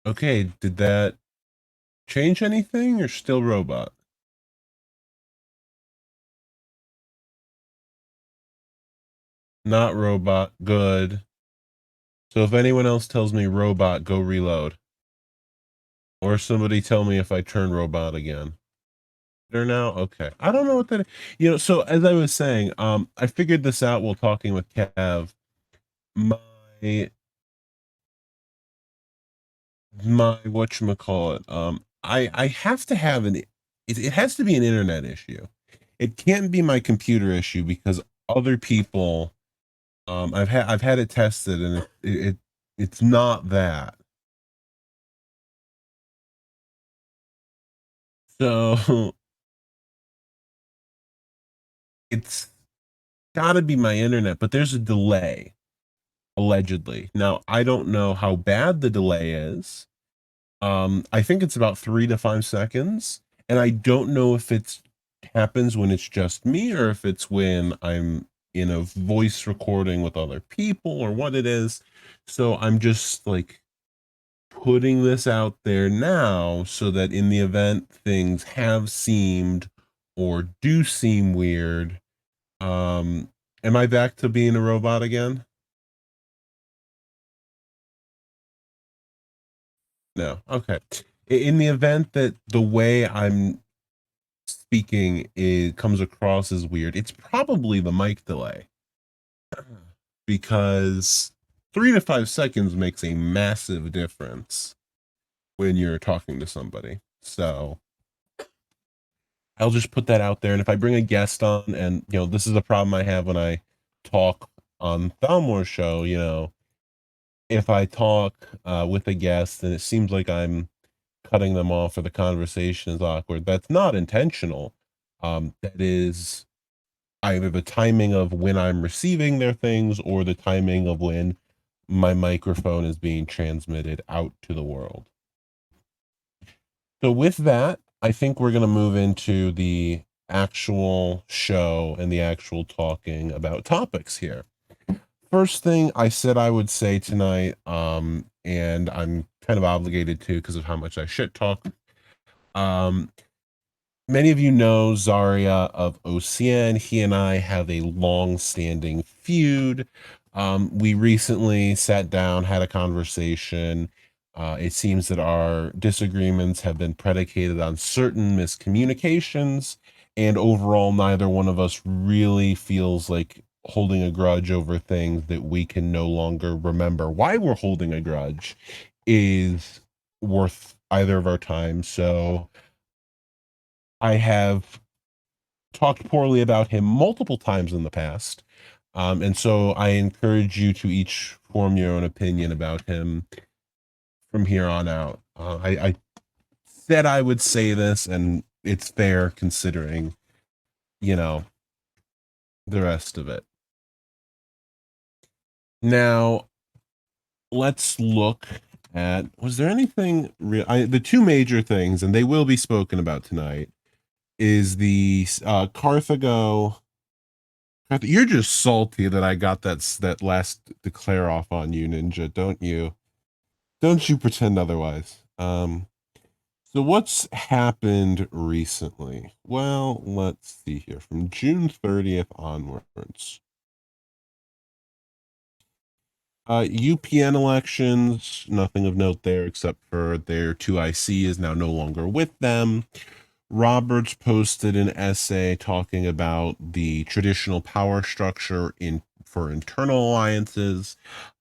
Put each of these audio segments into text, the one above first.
Okay, did that change anything or still robot? Not robot. Good. So if anyone else tells me robot, go reload. Or somebody tell me if I turn robot again. There now? Okay. I don't know what that, so as I was saying, I figured this out while talking with Cav. My my whatchamacallit, I have to have it has to be an internet issue. It can't be my computer issue because other people, I've had it tested and it's not that. So it's gotta be my internet, but there's a delay, allegedly. Now, I don't know how bad the delay is. I think it's about 3 to 5 seconds, and I don't know if it's happens when it's just me or if it's when I'm in a voice recording with other people or what it is. So I'm just, like, putting this out there now so that in the event things have seemed or do seem weird, am I back to being a robot again? No. Okay. In the event that the way I'm speaking comes across as weird, it's probably the mic delay because 3 to 5 seconds makes a massive difference when you're talking to somebody. So I'll just put that out there. And if I bring a guest on, and this is a problem I have when I talk on Thalmore's show, if I talk with a guest and it seems like I'm cutting them off or the conversation is awkward, that's not intentional. That is either the timing of when I'm receiving their things or the timing of when my microphone is being transmitted out to the world. So with that, I think we're going to move into the actual show and the actual talking about topics here. First thing I said I would say tonight, and I'm kind of obligated to because of how much I shit talk. Um, Many of you know Zarya of OCN. He and I have a long-standing feud. We recently sat down, had a conversation. It seems that our disagreements have been predicated on certain miscommunications, and overall, neither one of us really feels like holding a grudge over things that we can no longer remember why we're holding a grudge is worth either of our time. So I have talked poorly about him multiple times in the past. And so I encourage you to each form your own opinion about him from here on out. I said I would say this, and it's fair considering, you know, the rest of it. Now, let's look at was there anything real? The two major things, and they will be spoken about tonight, is the Carthago. You're just salty that I got that last declare off on you, Ninja, don't you? Don't you pretend otherwise. So what's happened recently? Well, let's see here. From June 30th onwards. UPN elections, nothing of note there except for their 2IC is now no longer with them. Roberts posted an essay talking about the traditional power structure in for internal alliances.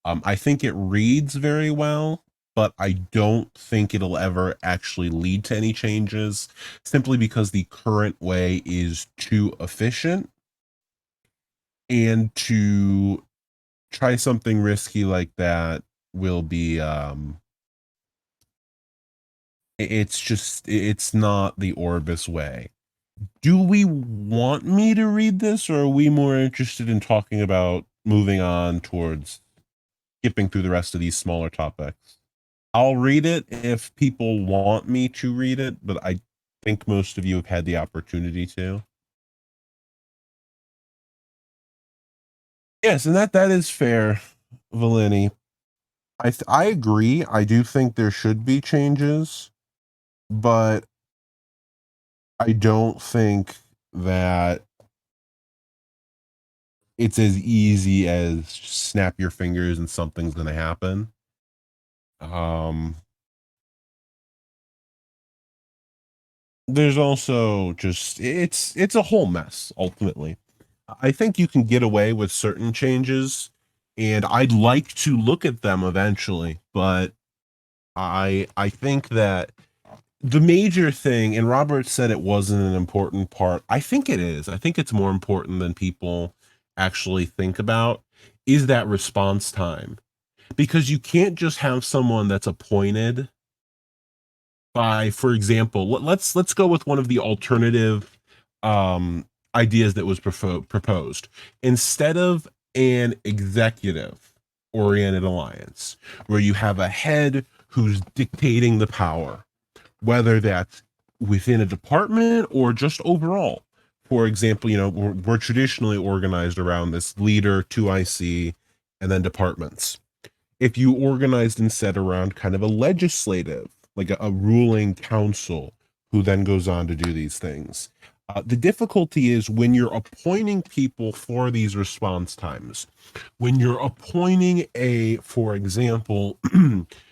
I think it reads very well, but I don't think it'll ever actually lead to any changes simply because the current way is too efficient. And to try something risky like that will be it's not the Orbis way. Do we want me to read this, or are we more interested in talking about moving on towards skipping through the rest of these smaller topics? I'll read it if people want me to read it, but I think most of you have had the opportunity to. Yes, and that is fair, Valeni. I agree. I do think there should be changes, but I don't think that it's as easy as snap your fingers and something's going to happen. Um, there's also just it's a whole mess ultimately. I think you can get away with certain changes, and I'd like to look at them eventually, but I think that the major thing, and Robert said it wasn't an important part. I think it is. I think it's more important than people actually think about, is that response time. Because you can't just have someone that's appointed by, for example, let's go with one of the alternative um ideas that was proposed. Instead of an executive oriented alliance where you have a head who's dictating the power, whether that's within a department or just overall. For example, we're traditionally organized around this leader, 2IC, and then departments. If you organized instead around kind of a legislative, like a ruling council, who then goes on to do these things. The difficulty is when you're appointing people for these response times, when you're appointing for example,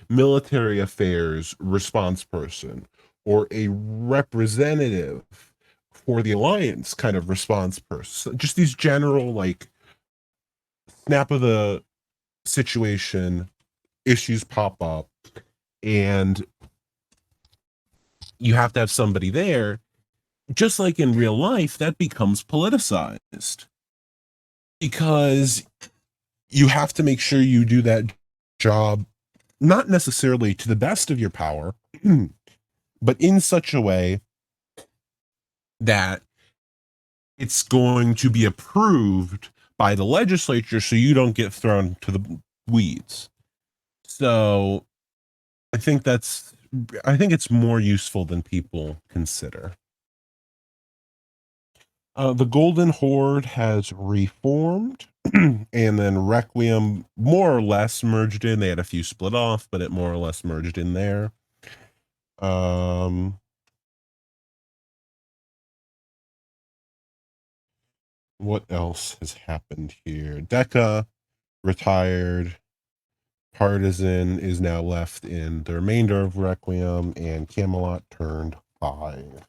military affairs response person or a representative for the alliance kind of response person, just these general like snap of the situation, issues pop up, and you have to have somebody there. Just like in real life, that becomes politicized because you have to make sure you do that job not necessarily to the best of your power, but in such a way that it's going to be approved by the legislature so you don't get thrown to the weeds. So I think that's I think it's more useful than people consider. The Golden Horde has reformed, and then Requiem more or less merged in. They had a few split off, but it more or less merged in there. Um, what else has happened here? Deca retired. Partisan is now left in the remainder of Requiem, and Camelot turned 5.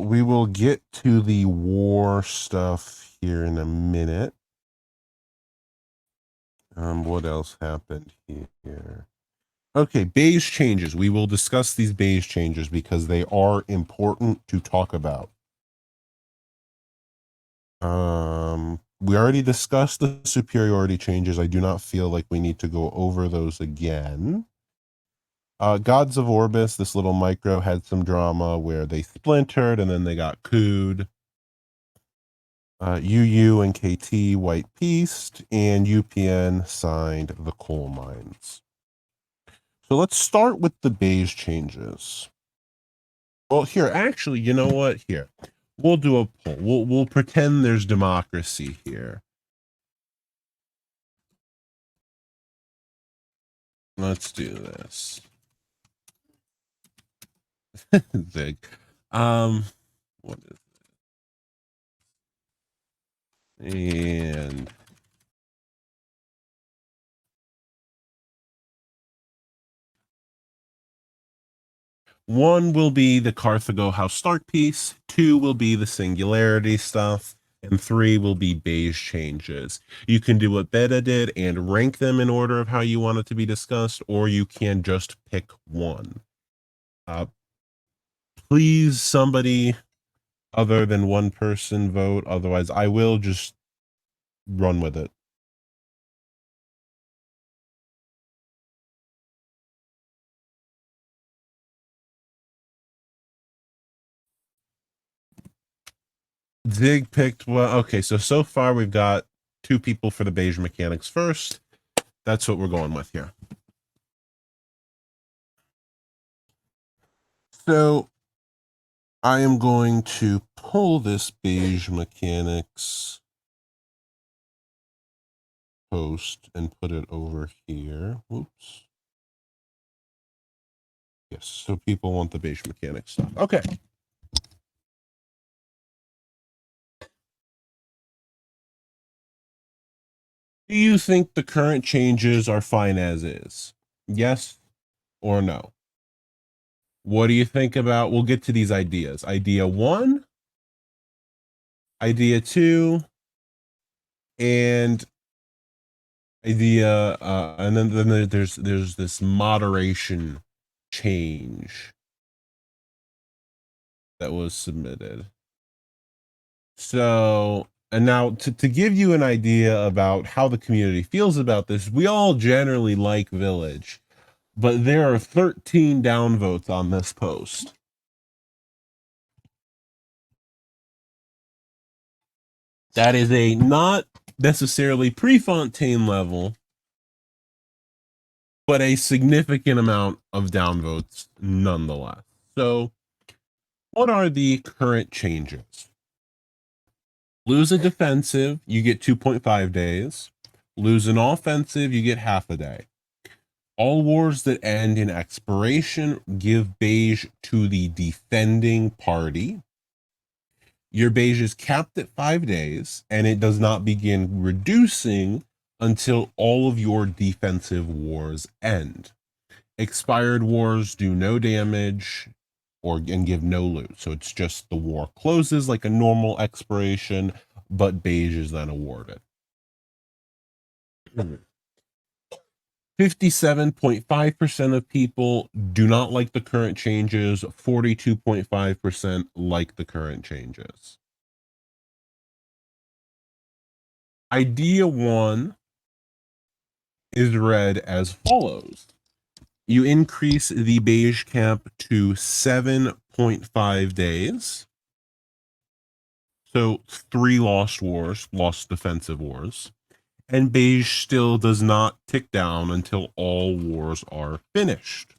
We will get to the war stuff here in a minute. What else happened here? Okay, beige changes. We will discuss these beige changes because they are important to talk about. We already discussed the superiority changes. I do not feel like we need to go over those again. Gods of Orbis, this little micro had some drama where they splintered and then they got cooed. UU and KT White Peace, and UPN signed the coal mines. So let's start with the beige changes. Well, here, actually, you know what? Here, we'll do a poll. We'll pretend there's democracy here. Let's do this. Zig. What is it? And one will be the Carthago House Stark piece, 2 will be the singularity stuff, and 3 will be beige changes. You can do what Beta did and rank them in order of how you want it to be discussed, or you can just pick one. Please, somebody other than one person vote. Otherwise, I will just run with it. Zig picked well. Okay, so far we've got 2 people for the beige mechanics first. That's what we're going with here. So I am going to pull this beige mechanics post and put it over here. Whoops. Yes, so people want the beige mechanic stuff. Okay. Do you think the current changes are fine as is? Yes or no? What do you think about, we'll get to these ideas. Idea 1, idea 2, and idea and then there's this moderation change that was submitted. So, and now to give you an idea about how the community feels about this, we all generally like Village, but there are 13 downvotes on this post. That is a not necessarily Prefontaine level, but a significant amount of downvotes nonetheless. So, what are the current changes? Lose a defensive, you get 2.5 days. Lose an offensive, you get half a day. All wars that end in expiration give beige to the defending party. Your beige is capped at 5 days, and it does not begin reducing until all of your defensive wars end. Expired wars do no damage and give no loot. So it's just the war closes like a normal expiration, but beige is then awarded. 57.5% of people do not like the current changes. 42.5% like the current changes. Idea 1 is read as follows. You increase the beige cap to 7.5 days. So 3 lost defensive wars. And beige still does not tick down until all wars are finished.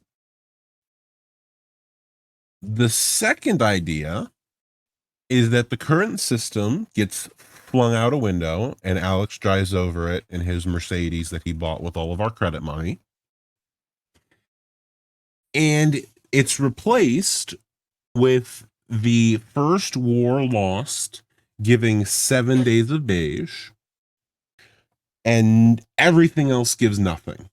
The second idea is that the current system gets flung out a window and Alex drives over it in his Mercedes that he bought with all of our credit money. And it's replaced with the first war lost giving 7 days of beige, and everything else gives nothing.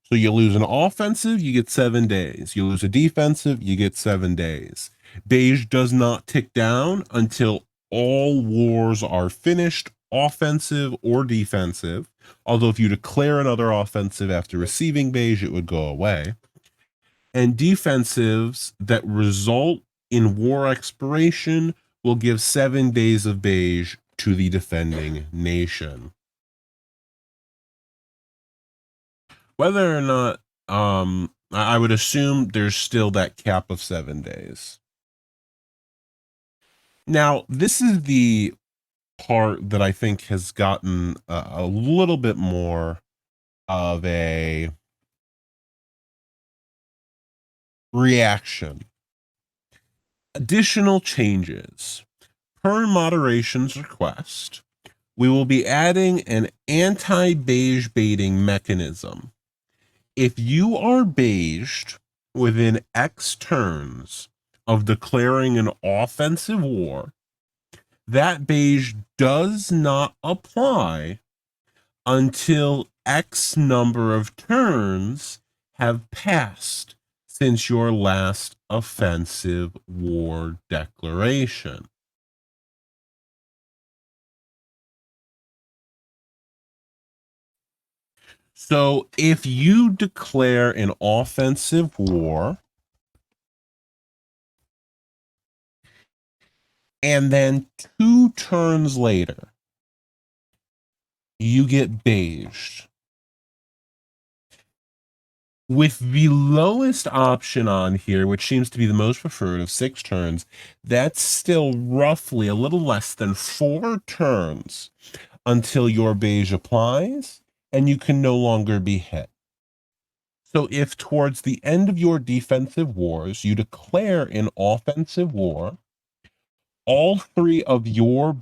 So you lose an offensive, you get 7 days. You lose a defensive, you get 7 days. Beige does not tick down until all wars are finished, offensive or defensive. Although if you declare another offensive after receiving beige, it would go away. And defensives that result in war expiration will give 7 days of beige to the defending nation. Whether or not, I would assume there's still that cap of 7 days. Now, this is the part that I think has gotten a little bit more of a reaction. Additional changes. Per moderation's request, we will be adding an anti-beige baiting mechanism. If you are beiged within X turns of declaring an offensive war, that beige does not apply until X number of turns have passed since your last offensive war declaration. So if you declare an offensive war and then 2 turns later, you get beiged. With the lowest option on here, which seems to be the most preferred of 6 turns, that's still roughly a little less than 4 turns until your beige applies and you can no longer be hit. So if towards the end of your defensive wars, you declare an offensive war, all 3 of your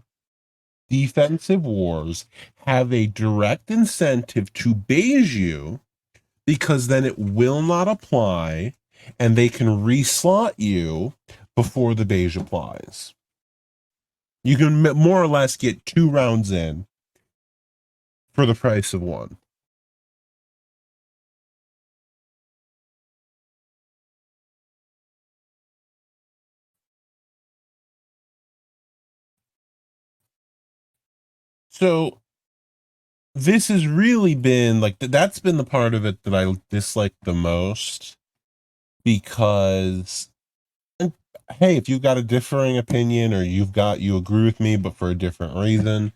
defensive wars have a direct incentive to beige you, because then it will not apply and they can reslot you before the beige applies. You can more or less get 2 rounds in for the price of 1. So this has really been like that's been the part of it that I dislike the most, because hey, if you've got a differing opinion or you agree with me but for a different reason,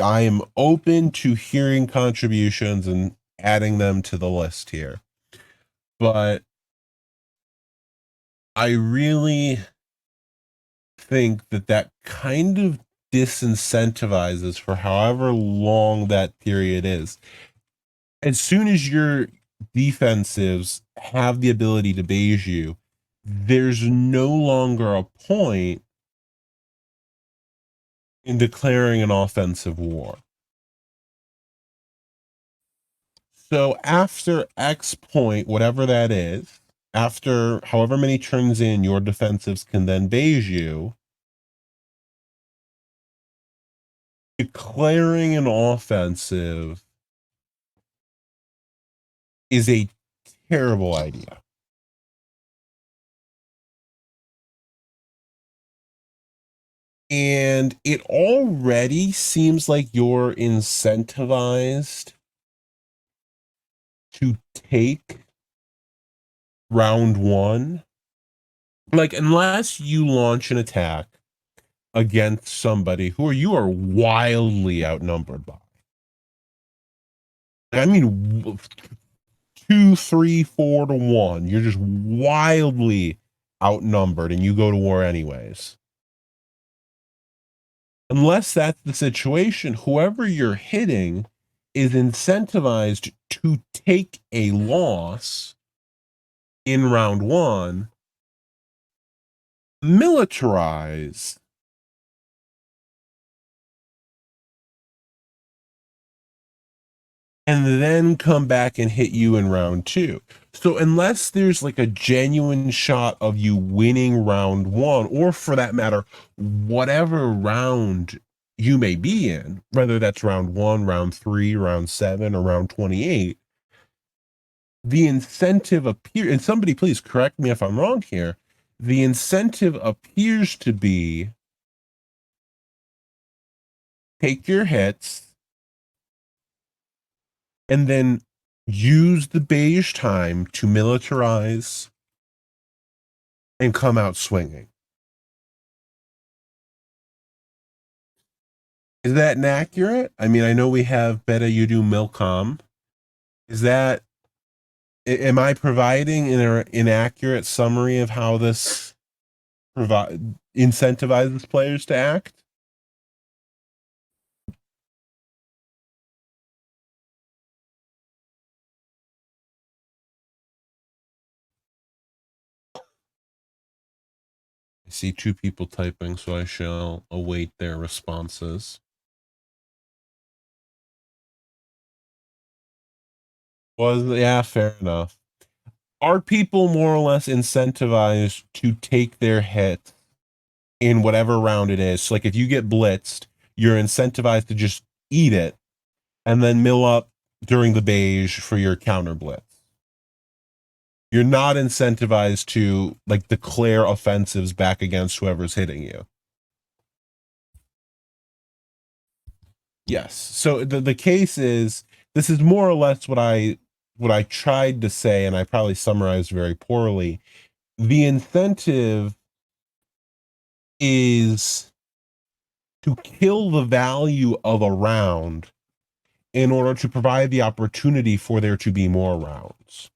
I am open to hearing contributions and adding them to the list here. But I really think that kind of disincentivizes for however long that period is. As soon as your defensives have the ability to beige you, there's no longer a point in declaring an offensive war. So after X point, whatever that is, after however many turns in, your defensives can then beige you. Declaring an offensive is a terrible idea. And it already seems like you're incentivized to take round 1. Like, unless you launch an attack against somebody who you are wildly outnumbered by. I mean, 2, 3, 4 to 1. You're just wildly outnumbered and you go to war anyways. Unless that's the situation, whoever you're hitting is incentivized to take a loss in round 1, militarize, and then come back and hit you in round 2. So unless there's like a genuine shot of you winning round 1, or for that matter, whatever round you may be in, whether that's round 1, round 3, round 7, or round 28, the incentive appears, and somebody please correct me if I'm wrong here, the incentive appears to be take your hits and then use the beige time to militarize and come out swinging. Is that inaccurate? I mean, I know we have Beta Udu Milcom. Is that, am I providing an inaccurate summary of how this incentivizes players to act? I see 2 people typing, so I shall await their responses. Well, yeah, fair enough. Are people more or less incentivized to take their hit in whatever round it is? So like if you get blitzed, you're incentivized to just eat it and then mill up during the beige for your counter blitz. You're not incentivized to like declare offensives back against whoever's hitting you. Yes. So the case is, this is more or less what I tried to say, and I probably summarized very poorly. The incentive is to kill the value of a round in order to provide the opportunity for there to be more rounds.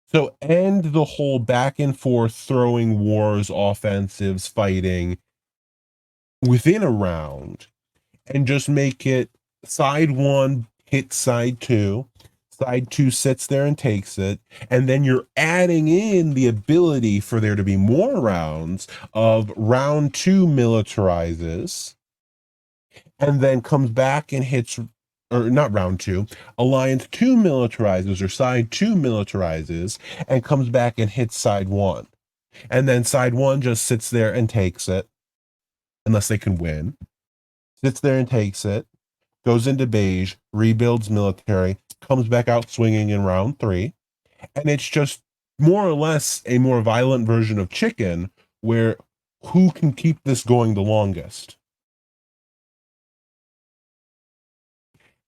So end the whole back and forth throwing wars, offensives, fighting within a round, and just make it side 1 hit side 2, Side 2 sits there and takes it, and then you're adding in the ability for there to be more rounds of round 2 militarizes, and then comes back and hits, or not round 2, Alliance 2 militarizes, or side 2 militarizes, and comes back and hits side 1. And then side 1 just sits there and takes it, unless they can win. Sits there and takes it, goes into beige, rebuilds military, comes back out swinging in round 3. And it's just more or less a more violent version of chicken, where who can keep this going the longest.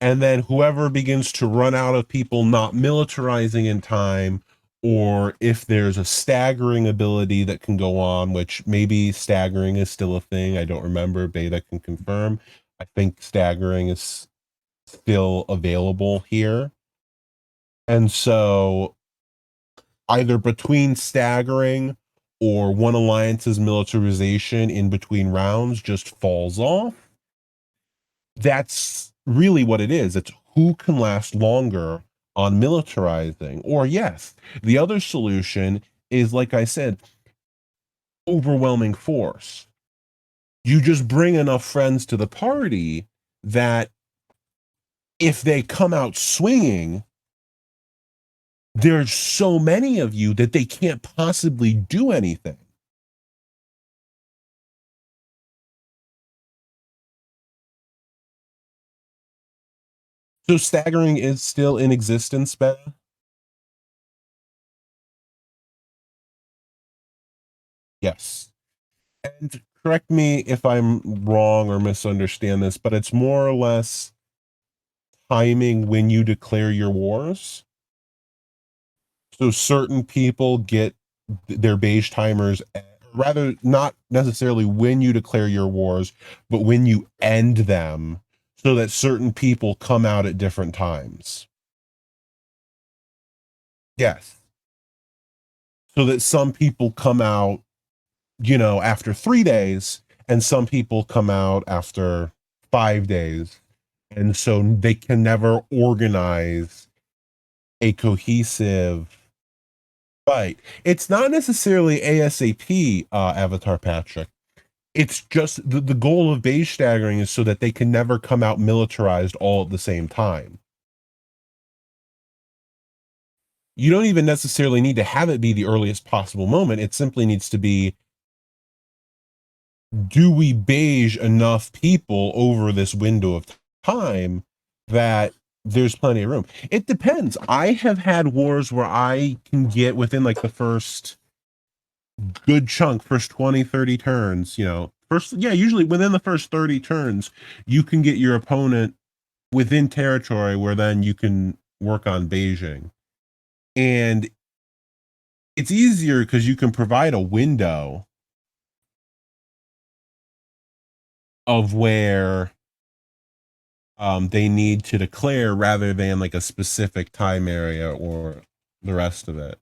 And then whoever begins to run out of people not militarizing in time, or if there's a staggering ability that can go on, which maybe staggering is still a thing. I don't remember. Beta can confirm. I think staggering is still available here. And so either between staggering or one alliance's militarization in between rounds just falls off. That's really what it is. It's who can last longer on militarizing. Or yes, the other solution is, like I said, overwhelming force. You just bring enough friends to the party that if they come out swinging, there's so many of you that they can't possibly do anything. So staggering is still in existence, Ben? Yes. And correct me if I'm wrong or misunderstand this, but it's more or less timing when you declare your wars. So certain people get their beige timers, rather not necessarily when you declare your wars, but when you end them, so that certain people come out at different times. Yes. So that some people come out, after 3 days, and some people come out after 5 days. And so they can never organize a cohesive fight. It's not necessarily ASAP, Avatar Patrick. It's just the goal of beige staggering is so that they can never come out militarized all at the same time. You don't even necessarily need to have it be the earliest possible moment. It simply needs to be, do we beige enough people over this window of time that there's plenty of room? It depends. I have had wars where I can get within like the first good chunk, first 20, 30 turns, usually within the first 30 turns, you can get your opponent within territory where then you can work on beiging. And it's easier because you can provide a window of where they need to declare rather than like a specific time area or the rest of it.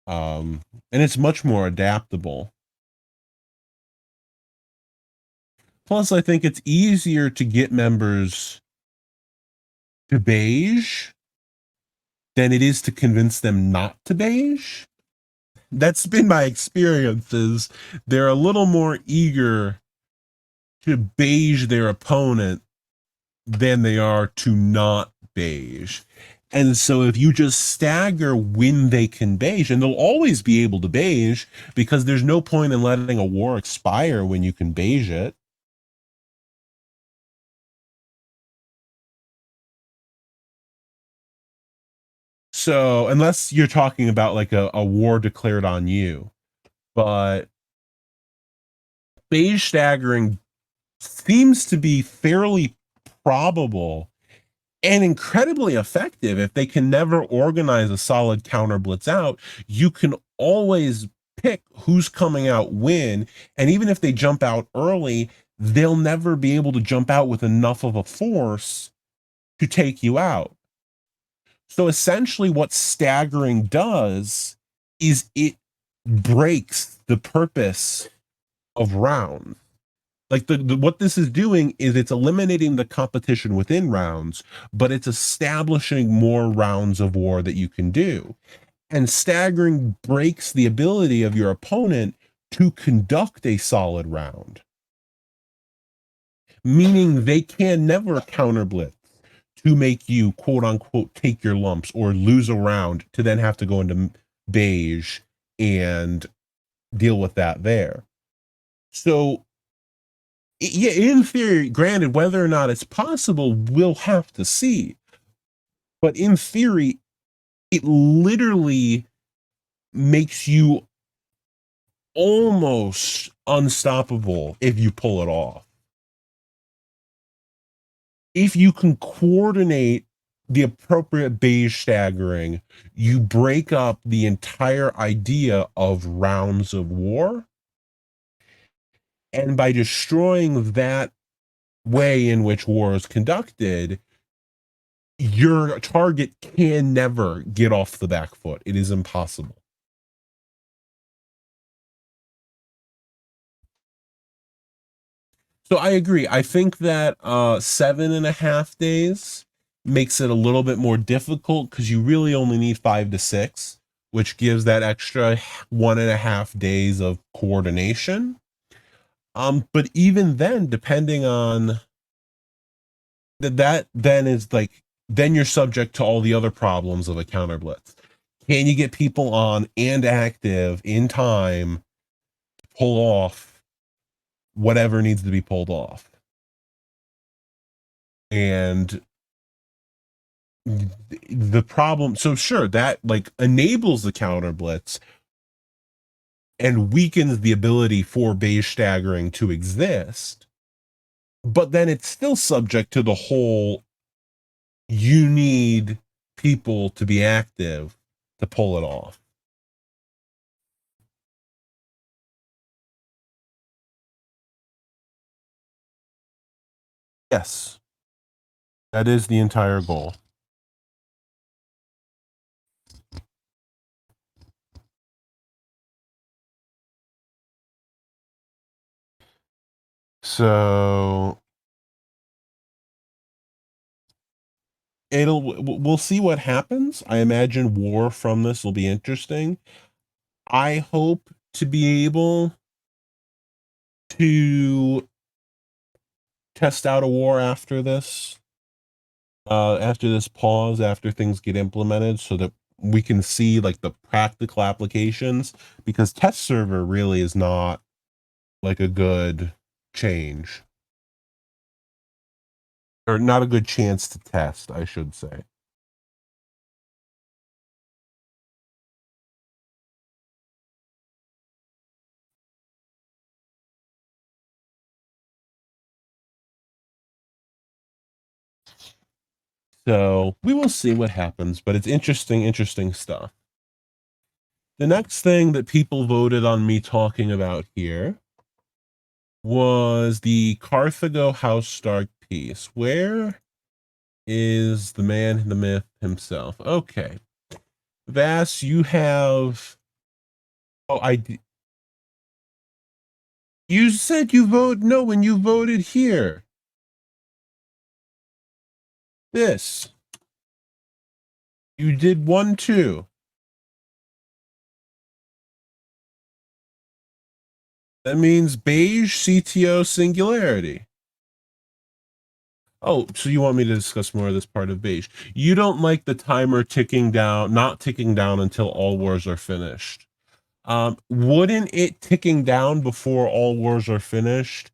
And it's much more adaptable. Plus, I think it's easier to get members to beige than it is to convince them not to beige. That's been my experiences. They're a little more eager to beige their opponent than they are to not beige. And so if you just stagger when they can beige, and they'll always be able to beige because there's no point in letting a war expire when you can beige it. So unless you're talking about like a war declared on you, but beige staggering seems to be fairly probable and incredibly effective. If they can never organize a solid counter blitz out, you can always pick who's coming out when. And even if they jump out early, they'll never be able to jump out with enough of a force to take you out. So essentially, what staggering does is it breaks the purpose of rounds. Like what this is doing is it's eliminating the competition within rounds, but it's establishing more rounds of war that you can do. And staggering breaks the ability of your opponent to conduct a solid round, meaning they can never counter blitz to make you quote unquote take your lumps or lose a round to then have to go into beige and deal with that there. So yeah, in theory, granted, whether or not it's possible, we'll have to see. But in theory, it literally makes you almost unstoppable if you pull it off. If you can coordinate the appropriate beige staggering, you break up the entire idea of rounds of war. And by destroying that way in which war is conducted, your target can never get off the back foot. It is impossible. So I agree. I think that 7.5 days makes it a little bit more difficult because you really only need 5 to 6, which gives that extra 1.5 days of coordination. But even then, depending on that then is like, then you're subject to all the other problems of a counter blitz. Can you get people on and active in time to pull off whatever needs to be pulled off? And the problem, so sure, that like enables the counter blitz and weakens the ability for beige staggering to exist, but then it's still subject to the whole, you need people to be active to pull it off. Yes, that is the entire goal. So we'll see what happens. I imagine war from this will be interesting. I hope to be able to test out a war after this pause, after things get implemented, so that we can see like the practical applications, because test server really is not like a good change, or not a good chance to test, I should say. So we will see what happens, but it's interesting stuff. The next thing that people voted on me talking about here was the Carthago House Stark piece. Where is the man, the myth himself? Okay. Vass, you have. Oh, you said you vote no when you voted here. This. You did 1-2. That means beige CTO singularity. Oh, so you want me to discuss more of this part of beige? You don't like the timer ticking down, not ticking down until all wars are finished. Wouldn't it ticking down before all wars are finished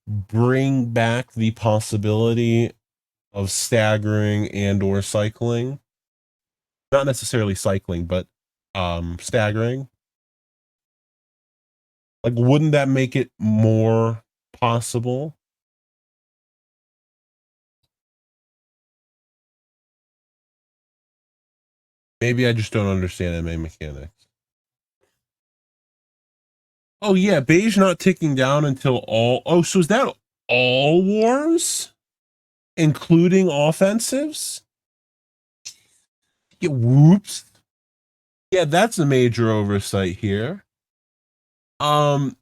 bring back the possibility of staggering and or cycling? Not necessarily cycling, but staggering. Like, wouldn't that make it more possible? Maybe I just don't understand MA mechanics. Oh yeah, beige not ticking down until all. Oh, so is that all wars, including offensives? Yeah, whoops. Yeah, that's a major oversight here. And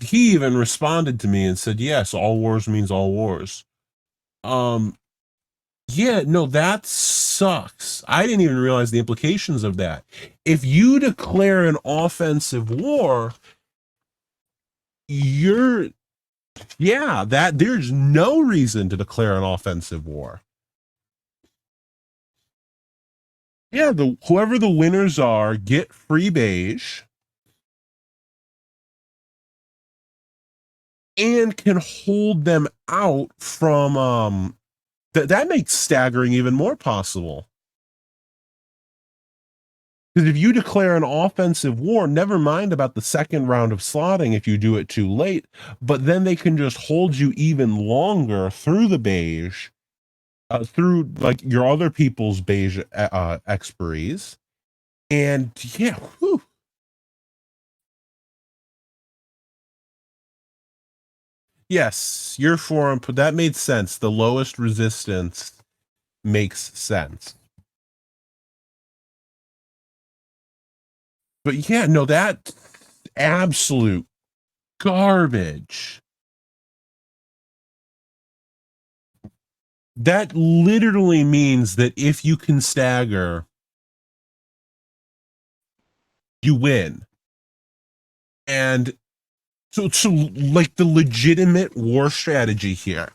he even responded to me and said, yes, all wars means all wars. Um, yeah, no, that sucks. I didn't even realize the implications of that. If you declare an offensive war, you're, yeah, that there's no reason to declare an offensive war. Yeah, the whoever the winners are get free beige and can hold them out from that makes staggering even more possible. Because if you declare an offensive war, never mind about the second round of slotting if you do it too late, but then they can just hold you even longer through the beige, through like your other people's beige expiries. And yeah, whew. Yes, your forum, but that made sense. The lowest resistance makes sense. But yeah, no, that absolute garbage. That literally means that if you can stagger, you win. And so like the legitimate war strategy here,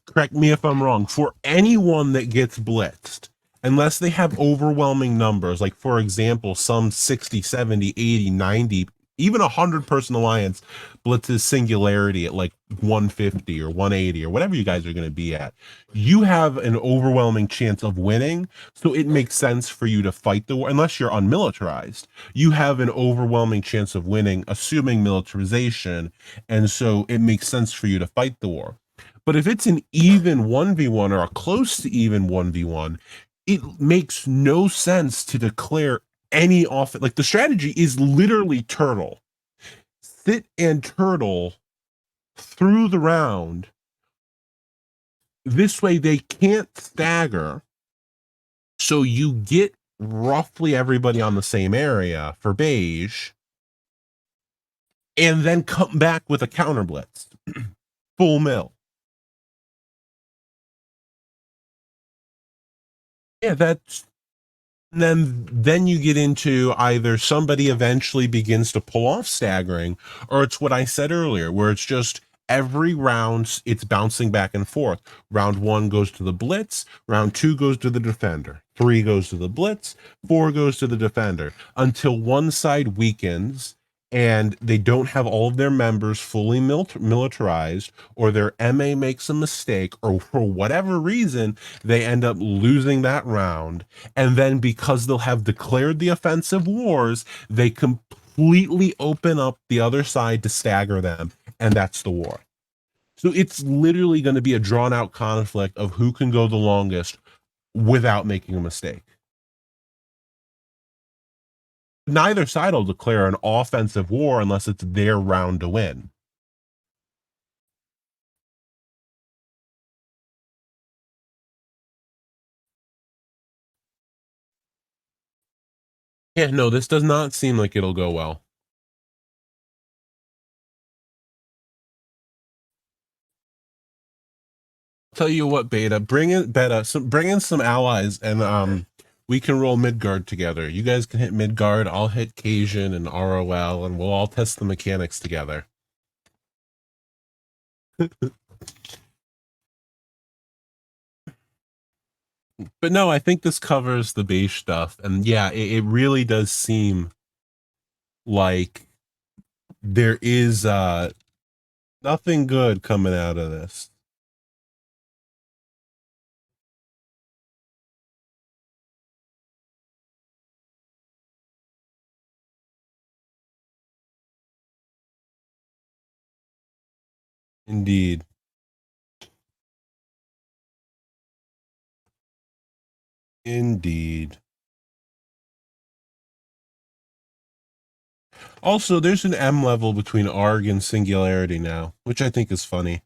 correct me if I'm wrong, for anyone that gets blitzed, unless they have overwhelming numbers, like for example, some 60, 70, 80, 90, even 100-person alliance blitzes singularity at like 150 or 180 or whatever you guys are going to be at, you have an overwhelming chance of winning. So it makes sense for you to fight the war, unless you're unmilitarized. You have an overwhelming chance of winning, assuming militarization. And so it makes sense for you to fight the war. But if it's an even 1v1 or a close to even 1v1, it makes no sense to declare any off. Like the strategy is literally turtle. Sit and turtle through the round. This way they can't stagger. So you get roughly everybody on the same area for beige and then come back with a counter blitz. Full mill. Yeah, that's then you get into either somebody eventually begins to pull off staggering, or it's what I said earlier, where it's just every round it's bouncing back and forth. Round one goes to the blitz, round two goes to the defender, three goes to the blitz, four goes to the defender, until one side weakens and they don't have all of their members fully militarized, or their MA makes a mistake, or for whatever reason they end up losing that round. And then because they'll have declared the offensive wars, they completely open up the other side to stagger them. And that's the war. So it's literally going to be a drawn out conflict of who can go the longest without making a mistake. Neither side will declare an offensive war unless it's their round to win. Yeah, no, this does not seem like it'll go well. Tell you what, bring in some allies, and we can roll Midgard together. You guys can hit Midgard, I'll hit Cajun and ROL, and we'll all test the mechanics together. But no, I think this covers the base stuff, and yeah, it really does seem like there is nothing good coming out of this. Indeed. Indeed. Also, there's an M level between Arg and Singularity now, which I think is funny.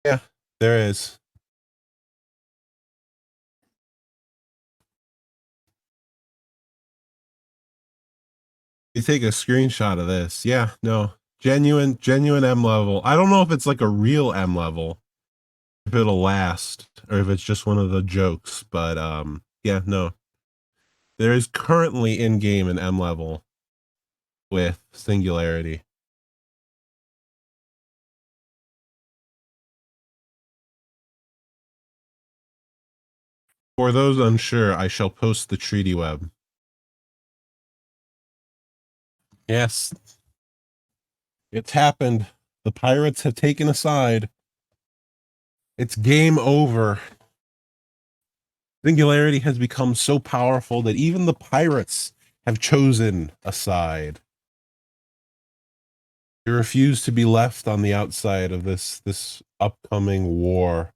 Yeah, there is. You take a screenshot of this. Yeah, no. Genuine M level. I don't know if it's like a real M level, if it'll last, or if it's just one of the jokes, but yeah, no. There is currently in game an M level with Singularity. For those unsure, I shall post the treaty web. Yes. It's happened. The pirates have taken a side. It's game over. Singularity has become so powerful that even the pirates have chosen a side. They refuse to be left on the outside of this upcoming war.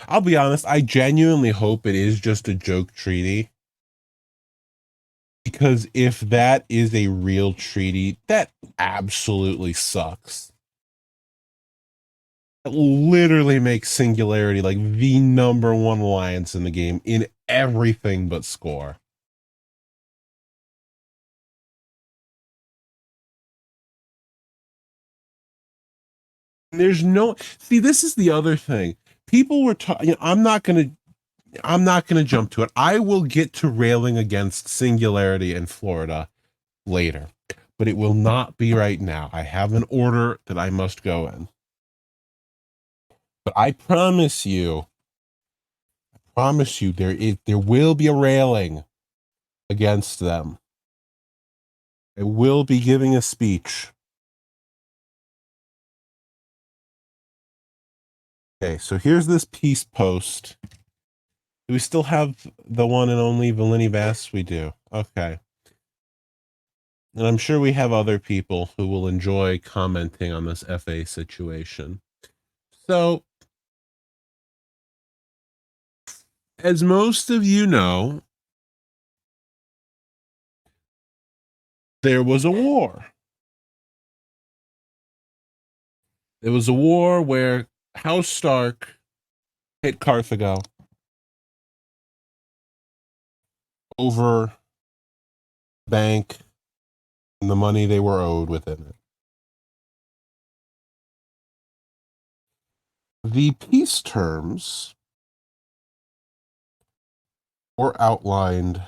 I'll be honest, I genuinely hope it is just a joke treaty. Because if that is a real treaty, that absolutely sucks. It literally makes Singularity like the number one alliance in the game in everything but score. There's no see. This is the other thing. People were talking. I'm not gonna jump to it. I will get to railing against Singularity in Florida later, but it will not be right now. I have an order that I must go in. But I promise you, there will be a railing against them. I will be giving a speech. Okay, so here's this peace post. Do we still have the one and only Valini Bass? We do. Okay. And I'm sure we have other people who will enjoy commenting on this FA situation. So, as most of you know, there was a war. There was a war where House Stark hit Carthago over bank and the money they were owed within it. The peace terms were outlined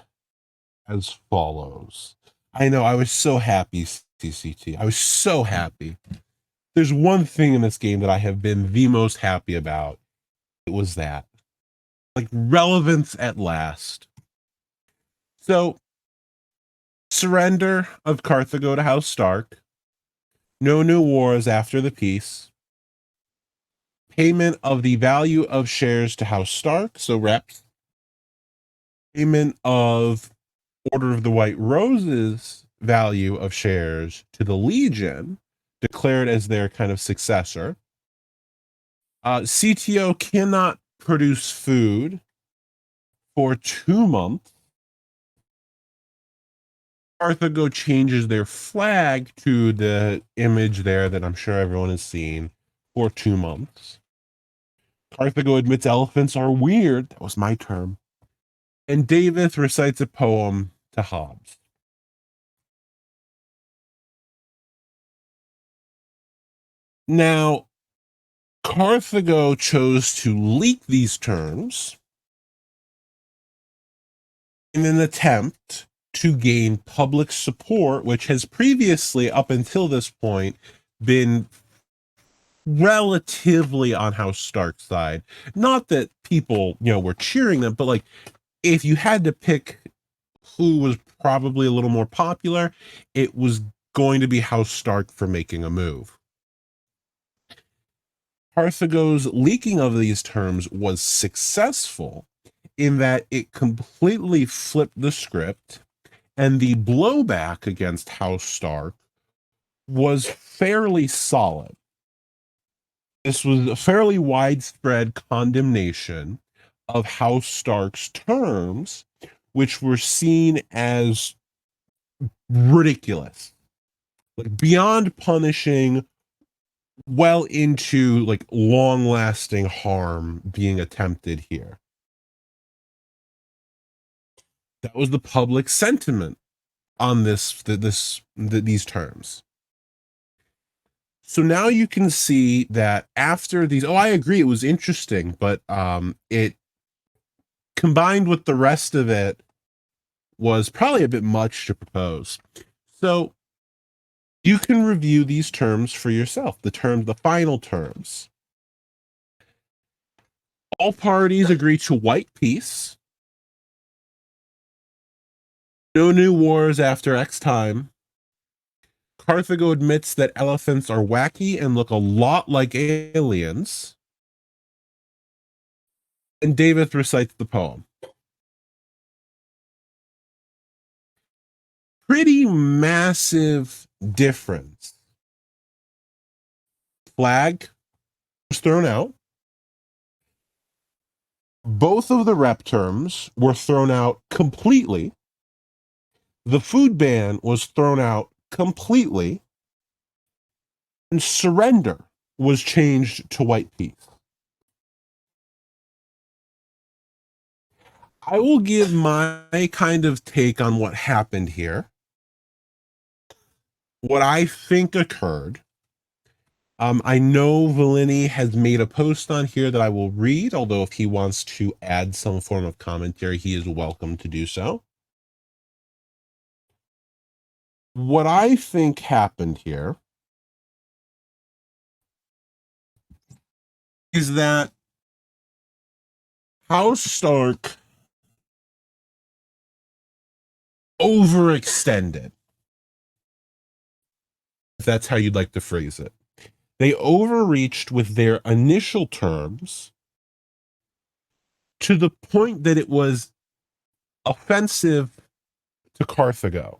as follows. I know, I was so happy, CCT. I was so happy. There's one thing in this game that I have been the most happy about. It was that. Like, relevance at last. So, surrender of Carthago to House Stark. No new wars after the peace. Payment of the value of shares to House Stark, so reps. Payment of Order of the White Roses value of shares to the Legion, declared as their kind of successor. CTO cannot produce food for 2 months. Carthago changes their flag to the image there that I'm sure everyone has seen for 2 months. Carthago admits elephants are weird. That was my term. And Davis recites a poem to Hobbes. Now, Carthago chose to leak these terms in an attempt to gain public support, which has previously, up until this point, been relatively on House Stark's side. Not that people, were cheering them, but like, if you had to pick who was probably a little more popular, it was going to be House Stark for making a move. Carthago's leaking of these terms was successful in that it completely flipped the script, and the blowback against House Stark was fairly solid. This was a fairly widespread condemnation of House Stark's terms, which were seen as ridiculous, like beyond punishing well into like long lasting harm being attempted here. That was the public sentiment on these terms. So now you can see that after these, I agree, it was interesting, but it combined with the rest of it was probably a bit much to propose. So you can review these terms for yourself, the final terms. All parties agree to white peace. No new wars after X time. Carthago admits that elephants are wacky and look a lot like aliens. And David recites the poem. Pretty massive difference. Flag was thrown out. Both of the rep terms were thrown out completely. The food ban was thrown out completely. And surrender was changed to white peace. I will give my kind of take on what happened here. What I think occurred. I know Valini has made a post on here that I will read, although if he wants to add some form of commentary, he is welcome to do so. What I think happened here is that House Stark overextended, if that's how you'd like to phrase it. They overreached with their initial terms to the point that it was offensive to Carthago.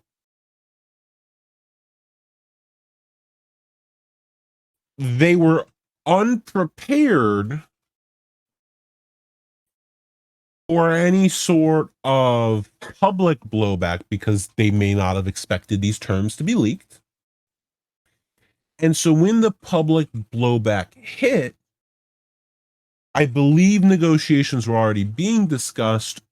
They were unprepared for any sort of public blowback because they may not have expected these terms to be leaked. And so when the public blowback hit, I believe negotiations were already being discussed,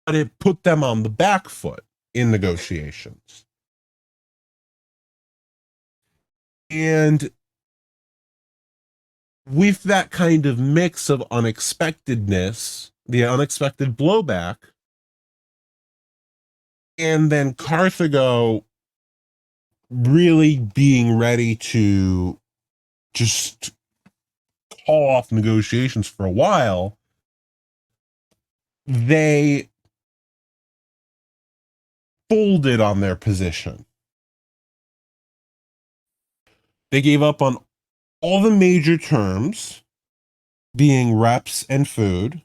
but it put them on the back foot in negotiations. And with that kind of mix of unexpectedness, the unexpected blowback, and then Carthago really being ready to just call off negotiations for a while, they folded on their position. They gave up on all the major terms, being reps and food.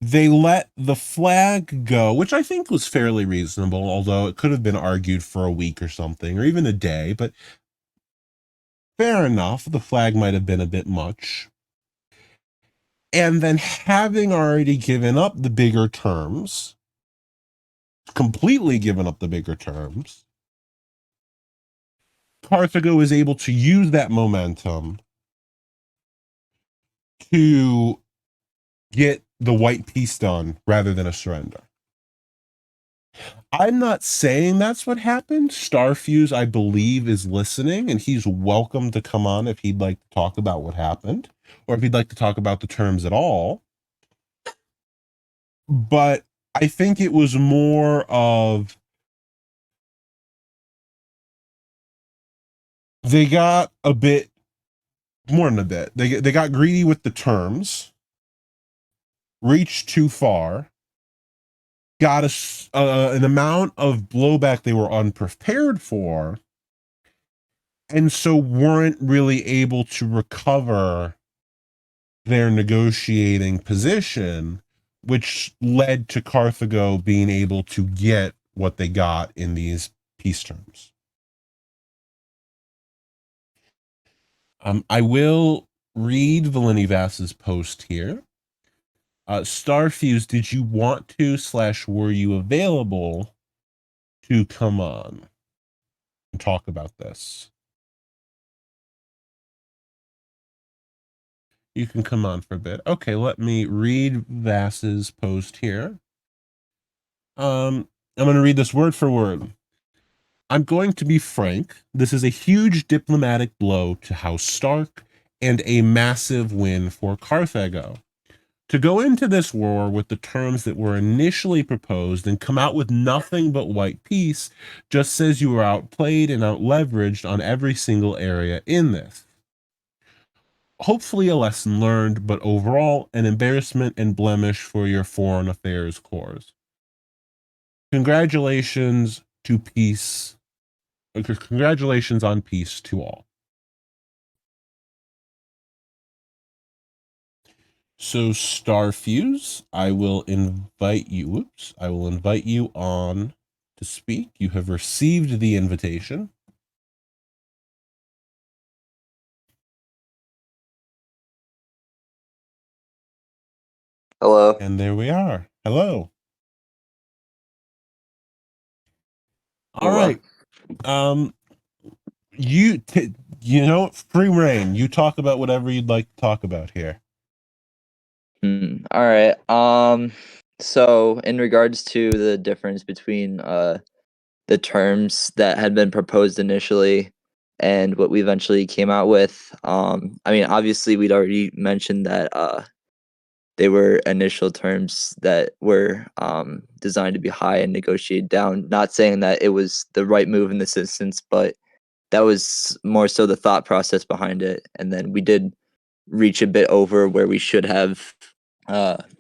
They let the flag go, which I think was fairly reasonable, although it could have been argued for a week or something, or even a day, but fair enough. The flag might have been a bit much. And then having already given up the bigger terms, completely given up the bigger terms, Carthago is able to use that momentum to get the white peace done rather than a surrender. I'm not saying that's what happened. Starfuse, I believe, is listening, and he's welcome to come on if he'd like to talk about what happened, or if he'd like to talk about the terms at all. But I think it was more of they got a bit more than a bit. They got greedy with the terms, reached too far, got an amount of blowback they were unprepared for, and so weren't really able to recover their negotiating position, which led to Carthago being able to get what they got in these peace terms. I will read Valini Vass's post here. Starfuse, did you want to / were you available to come on? and talk about this. You can come on for a bit. Okay, let me read Vass's post here. I'm going to read this word for word. I'm going to be frank. This is a huge diplomatic blow to House Stark and a massive win for Carthago. To go into this war with the terms that were initially proposed and come out with nothing but white peace just says you were outplayed and outleveraged on every single area in this. Hopefully a lesson learned, but overall an embarrassment and blemish for your foreign affairs cause. Congratulations to peace. Congratulations on peace to all. So Starfuse, I will invite you. I will invite you on to speak. You have received the invitation. Hello. And there we are. Hello. All Hola. right. You know, free reign. You talk about whatever you'd like to talk about here. All right. So in regards to the difference between the terms that had been proposed initially and what we eventually came out with, I mean, obviously we'd already mentioned that they were initial terms that were designed to be high and negotiated down. Not saying that it was the right move in this instance, but that was more so the thought process behind it. And then we did reach a bit over where we should have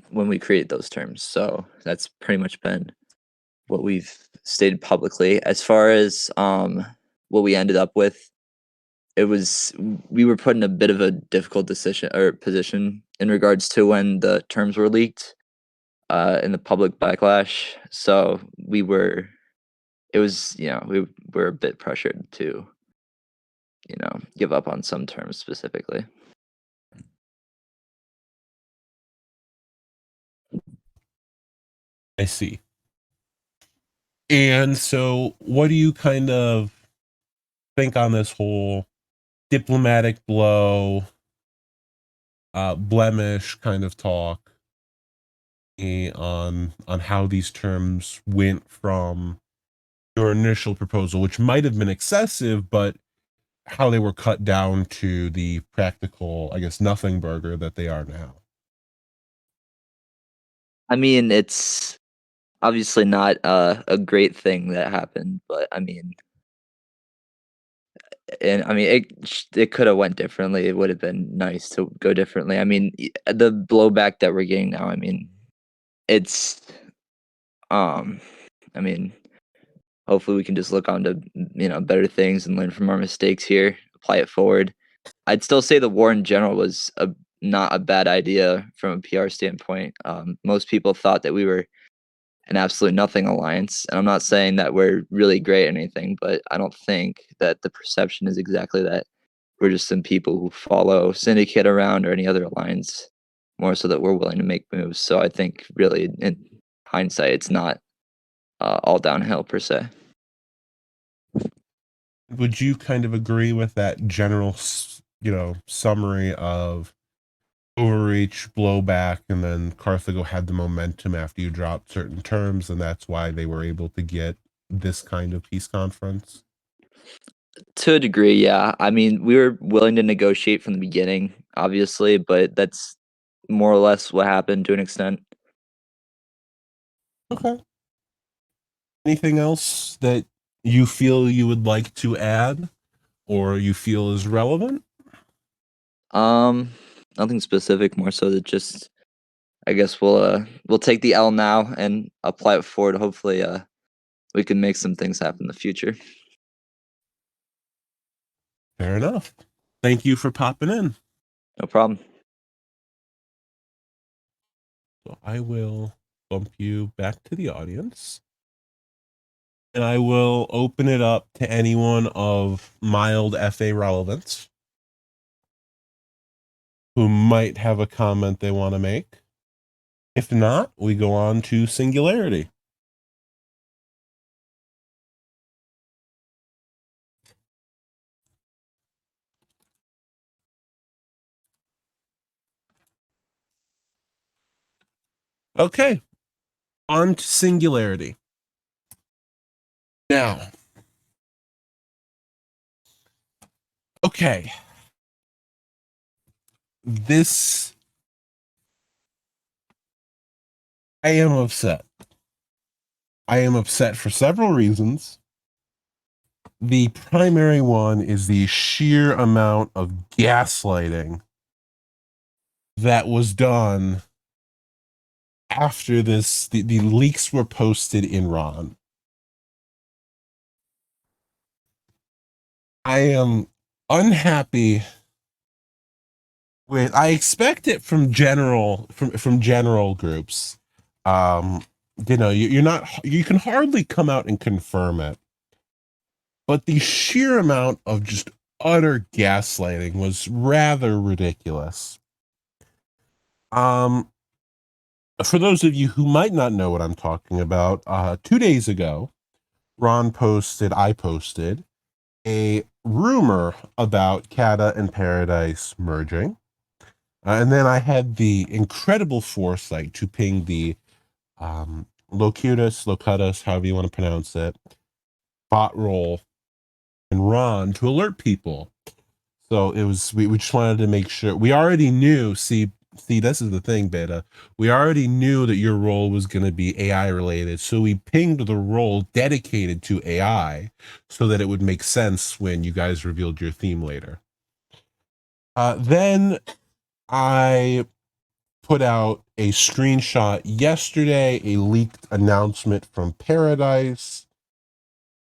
when we create those terms. So that's pretty much been what we've stated publicly. As far as what we ended up with, it was we were put in a bit of a difficult decision or position in regards to when the terms were leaked in the public backlash. So it was, we were a bit pressured to, give up on some terms specifically. I see. And so what do you kind of think on this whole diplomatic blow, blemish kind of talk on how these terms went from your initial proposal, which might have been excessive, but how they were cut down to the practical, I guess, nothing burger that they are now? I mean, it's obviously not a great thing that happened, but I mean, it could have went differently. It would have been nice to go differently. I mean, the blowback that we're getting now. I mean, it's um, I mean, hopefully we can just look on to better things and learn from our mistakes here, apply it forward. I'd still say the war in general was not a bad idea from a PR standpoint. Most people thought that we were an absolute nothing alliance. And I'm not saying that we're really great or anything, but I don't think that the perception is exactly that we're just some people who follow Syndicate around or any other alliance, more so that we're willing to make moves. So I think really in hindsight, it's not all downhill per se. Would you kind of agree with that general, summary of overreach, blowback, and then Carthago had the momentum after you dropped certain terms, and that's why they were able to get this kind of peace conference? To a degree, yeah. I mean, we were willing to negotiate from the beginning, obviously, but that's more or less what happened to an extent. Okay. Anything else that you feel you would like to add or you feel is relevant? Um, Nothing specific, more so that just I guess we'll take the L now and apply it forward. Hopefully, we can make some things happen in the future. Fair enough. Thank you for popping in. No problem. So I will bump you back to the audience. And I will open it up to anyone of mild FA relevance who might have a comment they want to make. If not, we go on to Singularity. Okay, on to Singularity. Now, okay, this, I am upset. I am upset for several reasons. The primary one is the sheer amount of gaslighting that was done after this. The leaks were posted in Ron. I am unhappy with, I expect it from general groups. You're not, you can hardly come out and confirm it, but the sheer amount of just utter gaslighting was rather ridiculous. um for those of you who might not know what I'm talking about, 2 days ago, I posted a rumor about Kata and Paradise merging. And then I had the incredible foresight to ping the Locutus, however you want to pronounce it, bot roll and Ron to alert people. So it was, we just wanted to make sure. We already knew, see, this is the thing, Beta. We already knew that your role was going to be AI related. So we pinged the role dedicated to AI so that it would make sense when you guys revealed your theme later. Then I put out a screenshot yesterday, a leaked announcement from Paradise.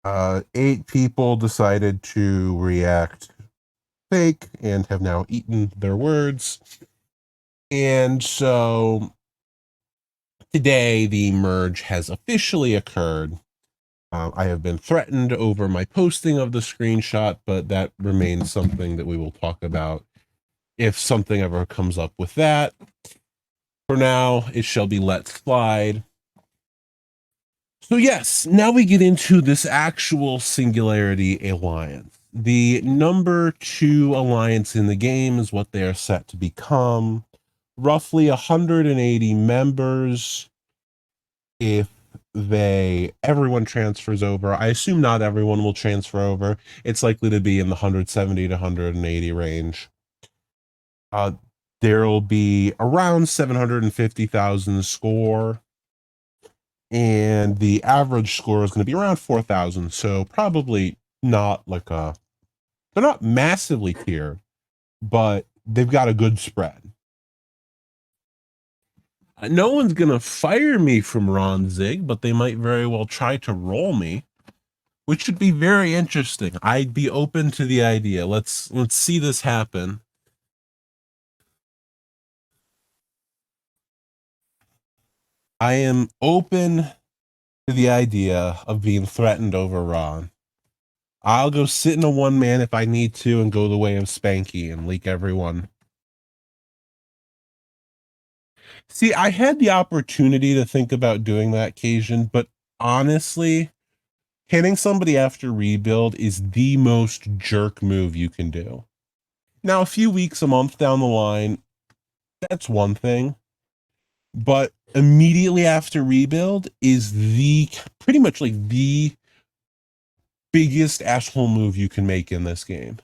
8 people decided to react fake and have now eaten their words. And so today the merge has officially occurred. I have been threatened over my posting of the screenshot, but that remains something that we will talk about if something ever comes up with that. For now, it shall be let slide. So yes, now we get into this actual Singularity Alliance. The number 2 alliance in the game is what they are set to become. Roughly 180 members if everyone transfers over. I assume not everyone will transfer over. It's likely to be in the 170 to 180 range. There'll be around 750,000 score, and the average score is going to be around 4,000. So probably not like they're not massively tiered, but they've got a good spread. No one's going to fire me from Ron Zig, but they might very well try to roll me, which should be very interesting. I'd be open to the idea. Let's see this happen. I am open to the idea of being threatened over Ron. I'll go sit in a one man if I need to and go the way of Spanky and leak everyone. See, I had the opportunity to think about doing that occasion, but honestly, hitting somebody after rebuild is the most jerk move you can do. Now, a few weeks, a month down the line, that's one thing. But immediately after rebuild is the pretty much like the biggest asshole move you can make in this game.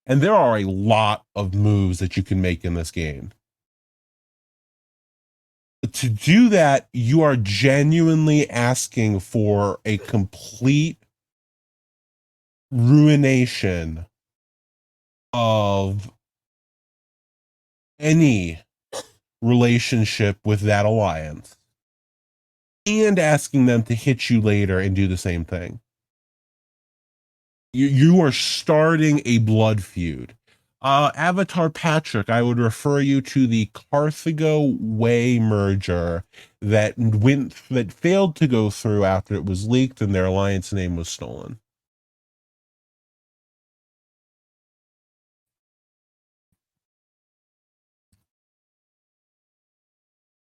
And there are a lot of moves that you can make in this game. To do that, you are genuinely asking for a complete ruination of any relationship with that alliance and asking them to hit you later and do the same thing. You are starting a blood feud. Avatar Patrick, I would refer you to the Carthago Way merger that failed to go through after it was leaked and their alliance name was stolen.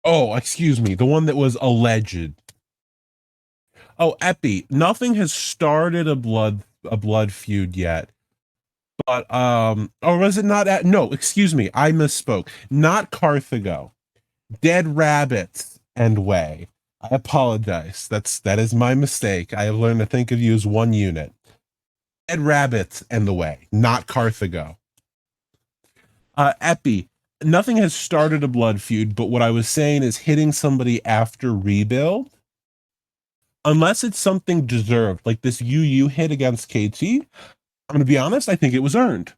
Oh, excuse me, the one that was alleged. Oh, Epi, nothing has started a blood feud yet. But or was it not no, excuse me, I misspoke. Not Carthago. Dead Rabbits and Way. I apologize. That is my mistake. I have learned to think of you as one unit. Ed Rabbit and the Way, not Carthago. Epi, nothing has started a blood feud, but what I was saying is hitting somebody after rebuild, unless it's something deserved, like this UU hit against KT, I'm going to be honest, I think it was earned.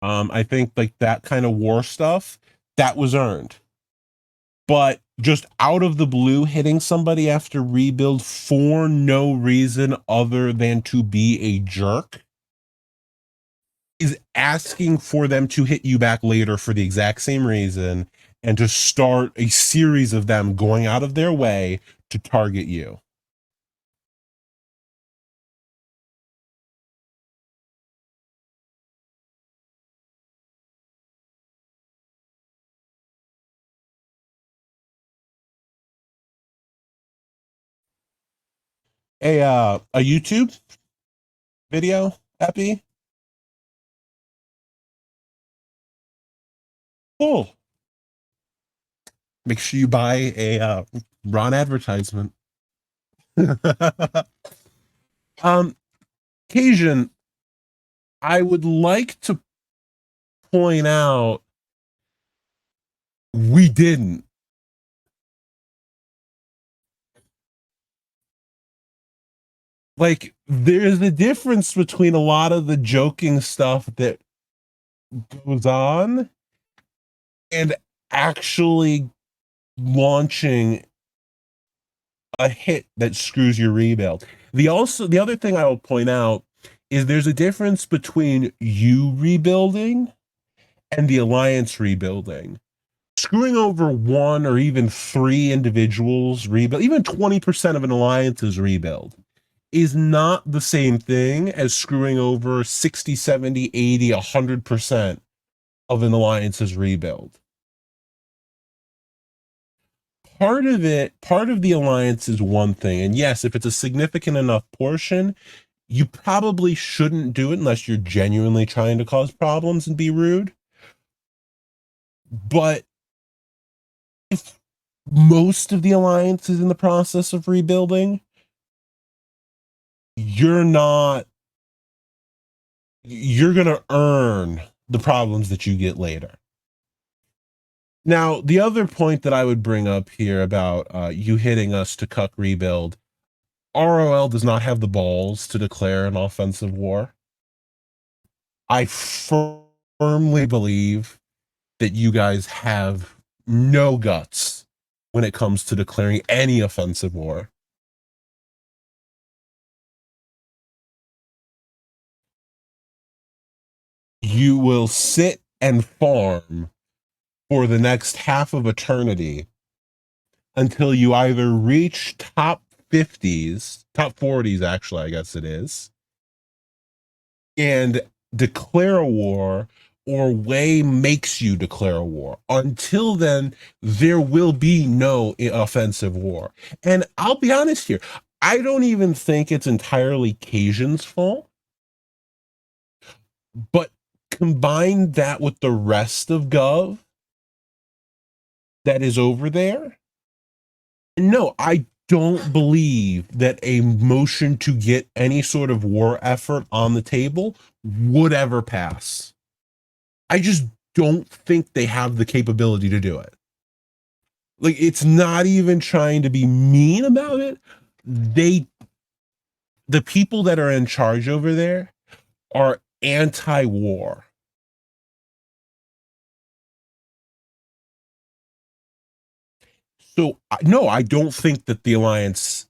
I think like that kind of war stuff, that was earned. But just out of the blue, hitting somebody after rebuild for no reason other than to be a jerk is asking for them to hit you back later for the exact same reason and to start a series of them going out of their way to target you. A YouTube video, Epi? Cool. Make sure you buy a Ron advertisement. Cajun, I would like to point out we didn't. Like, there's a difference between a lot of the joking stuff that goes on and actually launching a hit that screws your rebuild. The other thing I will point out is there's a difference between you rebuilding and the alliance rebuilding. Screwing over one or even three individuals rebuild, even 20% of an alliance's rebuild, is not the same thing as screwing over 60, 70, 80, 100% of an alliance's rebuild. Part of the alliance is one thing. And yes, if it's a significant enough portion, you probably shouldn't do it unless you're genuinely trying to cause problems and be rude. But if most of the alliance is in the process of rebuilding, you're going to earn the problems that you get later. Now, the other point that I would bring up here about you hitting us to cuck rebuild, ROL does not have the balls to declare an offensive war. I firmly believe that you guys have no guts when it comes to declaring any offensive war. You will sit and farm for the next half of eternity until you either reach top 50s, top 40s, actually, I guess it is, and declare a war, or Way makes you declare a war. Until then, there will be no offensive war. And I'll be honest here, I don't even think it's entirely Cajun's fault. But combine that with the rest of Gov that is over there. No, I don't believe that a motion to get any sort of war effort on the table would ever pass. I just don't think they have the capability to do it. Like, it's not even trying to be mean about it. The people that are in charge over there are anti-war. So, no, I don't think that the Alliance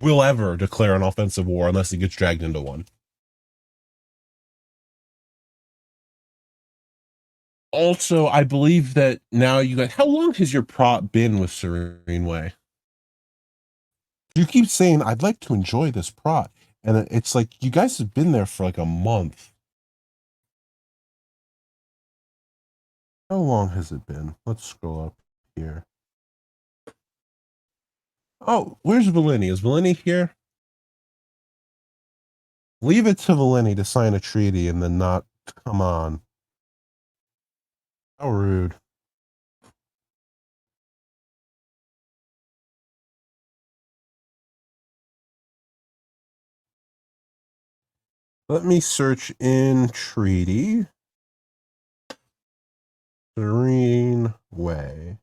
will ever declare an offensive war unless it gets dragged into one. Also, I believe that now you guys, how long has your prop been with Serene Way? You keep saying, I'd like to enjoy this prop. And it's like, you guys have been there for like a month. How long has it been? Let's scroll up here. Oh, where's Valini? Is Valini here? Leave it to Valini to sign a treaty and then not come on. How rude. Let me search in treaty. Serene Way.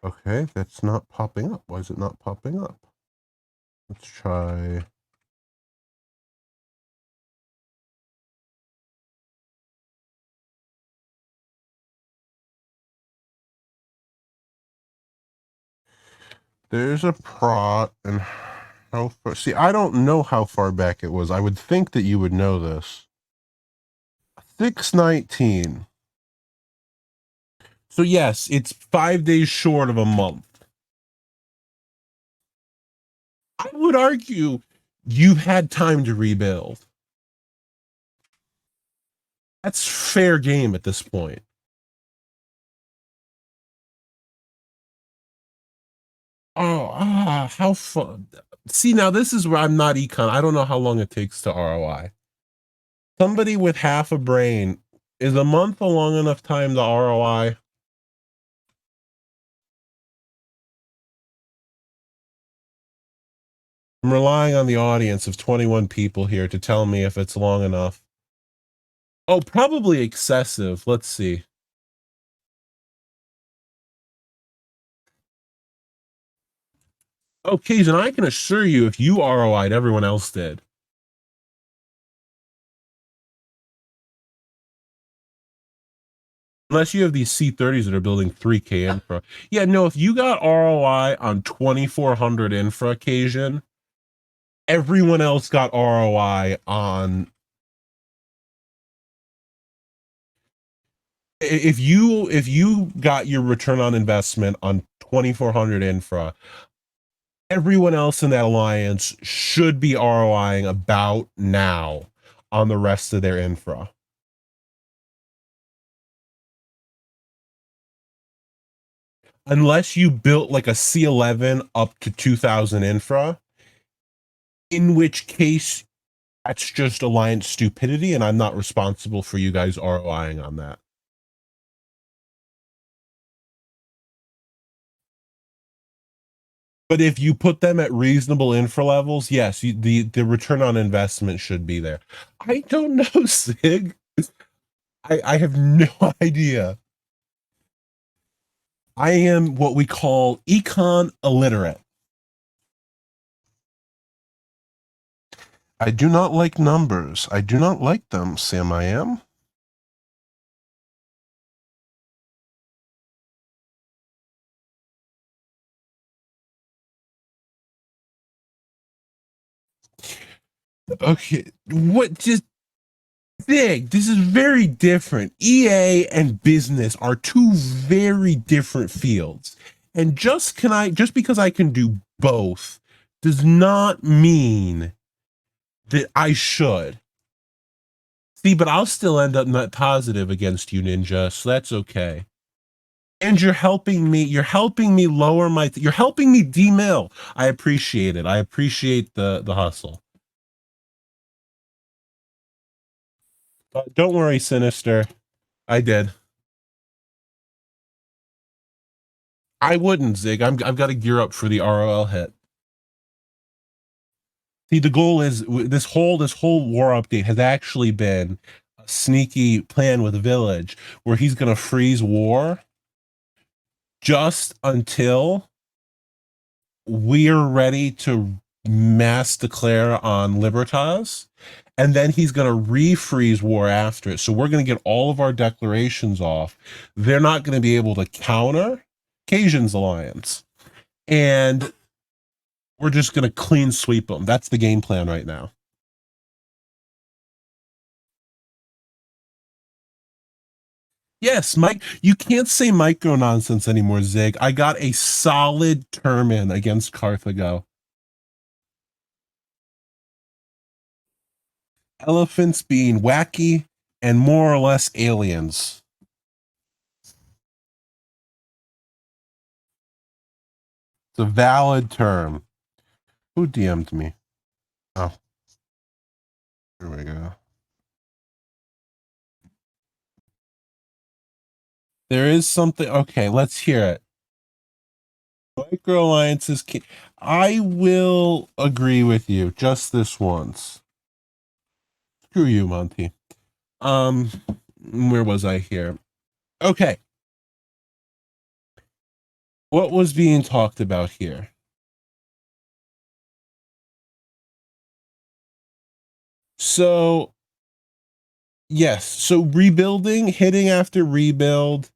Okay, that's not popping up. Why is it not popping up? Let's try. There's a prot and how far. See, I don't know how far back it was. I would think that you would know this. 6/19. So yes, it's 5 days short of a month. I would argue you've had time to rebuild. That's fair game at this point. How fun. See, now this is where I'm not econ. I don't know how long it takes to ROI. Somebody with half a brain, is a month a long enough time to ROI? I'm relying on the audience of 21 people here to tell me if it's long enough. Oh, probably excessive. Let's see. Okay, and I can assure you if you ROI'd, everyone else did. Unless you have these C30s that are building 3K infra. Yeah, no, if you got ROI on 2,400 infra occasion, everyone else got ROI on. If you got your return on investment on 2,400 infra, everyone else in that alliance should be ROIing about now on the rest of their infra. Unless you built like a C11 up to 2,000 infra, in which case that's just alliance stupidity, and I'm not responsible for you guys ROIing on that. But if you put them at reasonable infra levels, yes, the return on investment should be there. I don't know, Sig. I have no idea. I am what we call econ illiterate. I do not like numbers. I do not like them, Sam. I am. Okay, what just Big. This is very different. EA and business are two very different fields. And just because I can do both does not mean that I should. See, but I'll still end up not positive against you, Ninja, so that's okay. And you're helping me lower you're helping me demill. I appreciate it. I appreciate the hustle. Don't worry, Sinister. I did. I wouldn't, Zig. I've got to gear up for the ROL hit. See, the goal is this whole war update has actually been a sneaky plan with Village where he's going to freeze war just until we're ready to mass declare on Libertas, and then he's going to refreeze war after it. So we're going to get all of our declarations off. They're not going to be able to counter Cajun's alliance, and we're just going to clean sweep them. That's the game plan right now. Yes, Mike, you can't say micro nonsense anymore, Zig. I got a solid term in against Carthago. Elephants being wacky and more or less aliens. It's a valid term. Who DM'd me? Oh, here we go. There is something. Okay, let's hear it. Micro alliances. I will agree with you just this once. Screw you, Monty. Where was I here? Okay. What was being talked about here? So, yes. So rebuilding, hitting after rebuild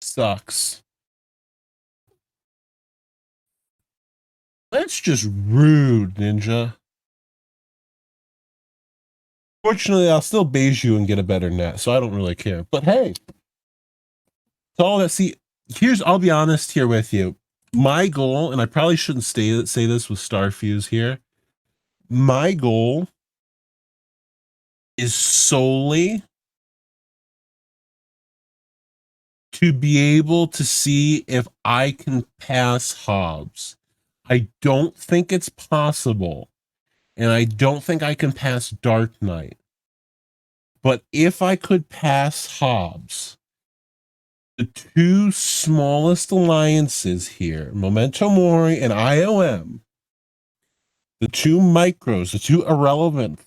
sucks. That's just rude, Ninja. Fortunately, I'll still beige you and get a better net, so I don't really care. But hey, it's all that. See, I'll be honest here with you. My goal, and I probably shouldn't say this with Starfuse here. My goal is solely to be able to see if I can pass Hobbs. I don't think it's possible, and I don't think I can pass Dark Knight. But if I could pass Hobbs, the two smallest alliances here, Memento Mori and IOM, the two micros, the two irrelevant,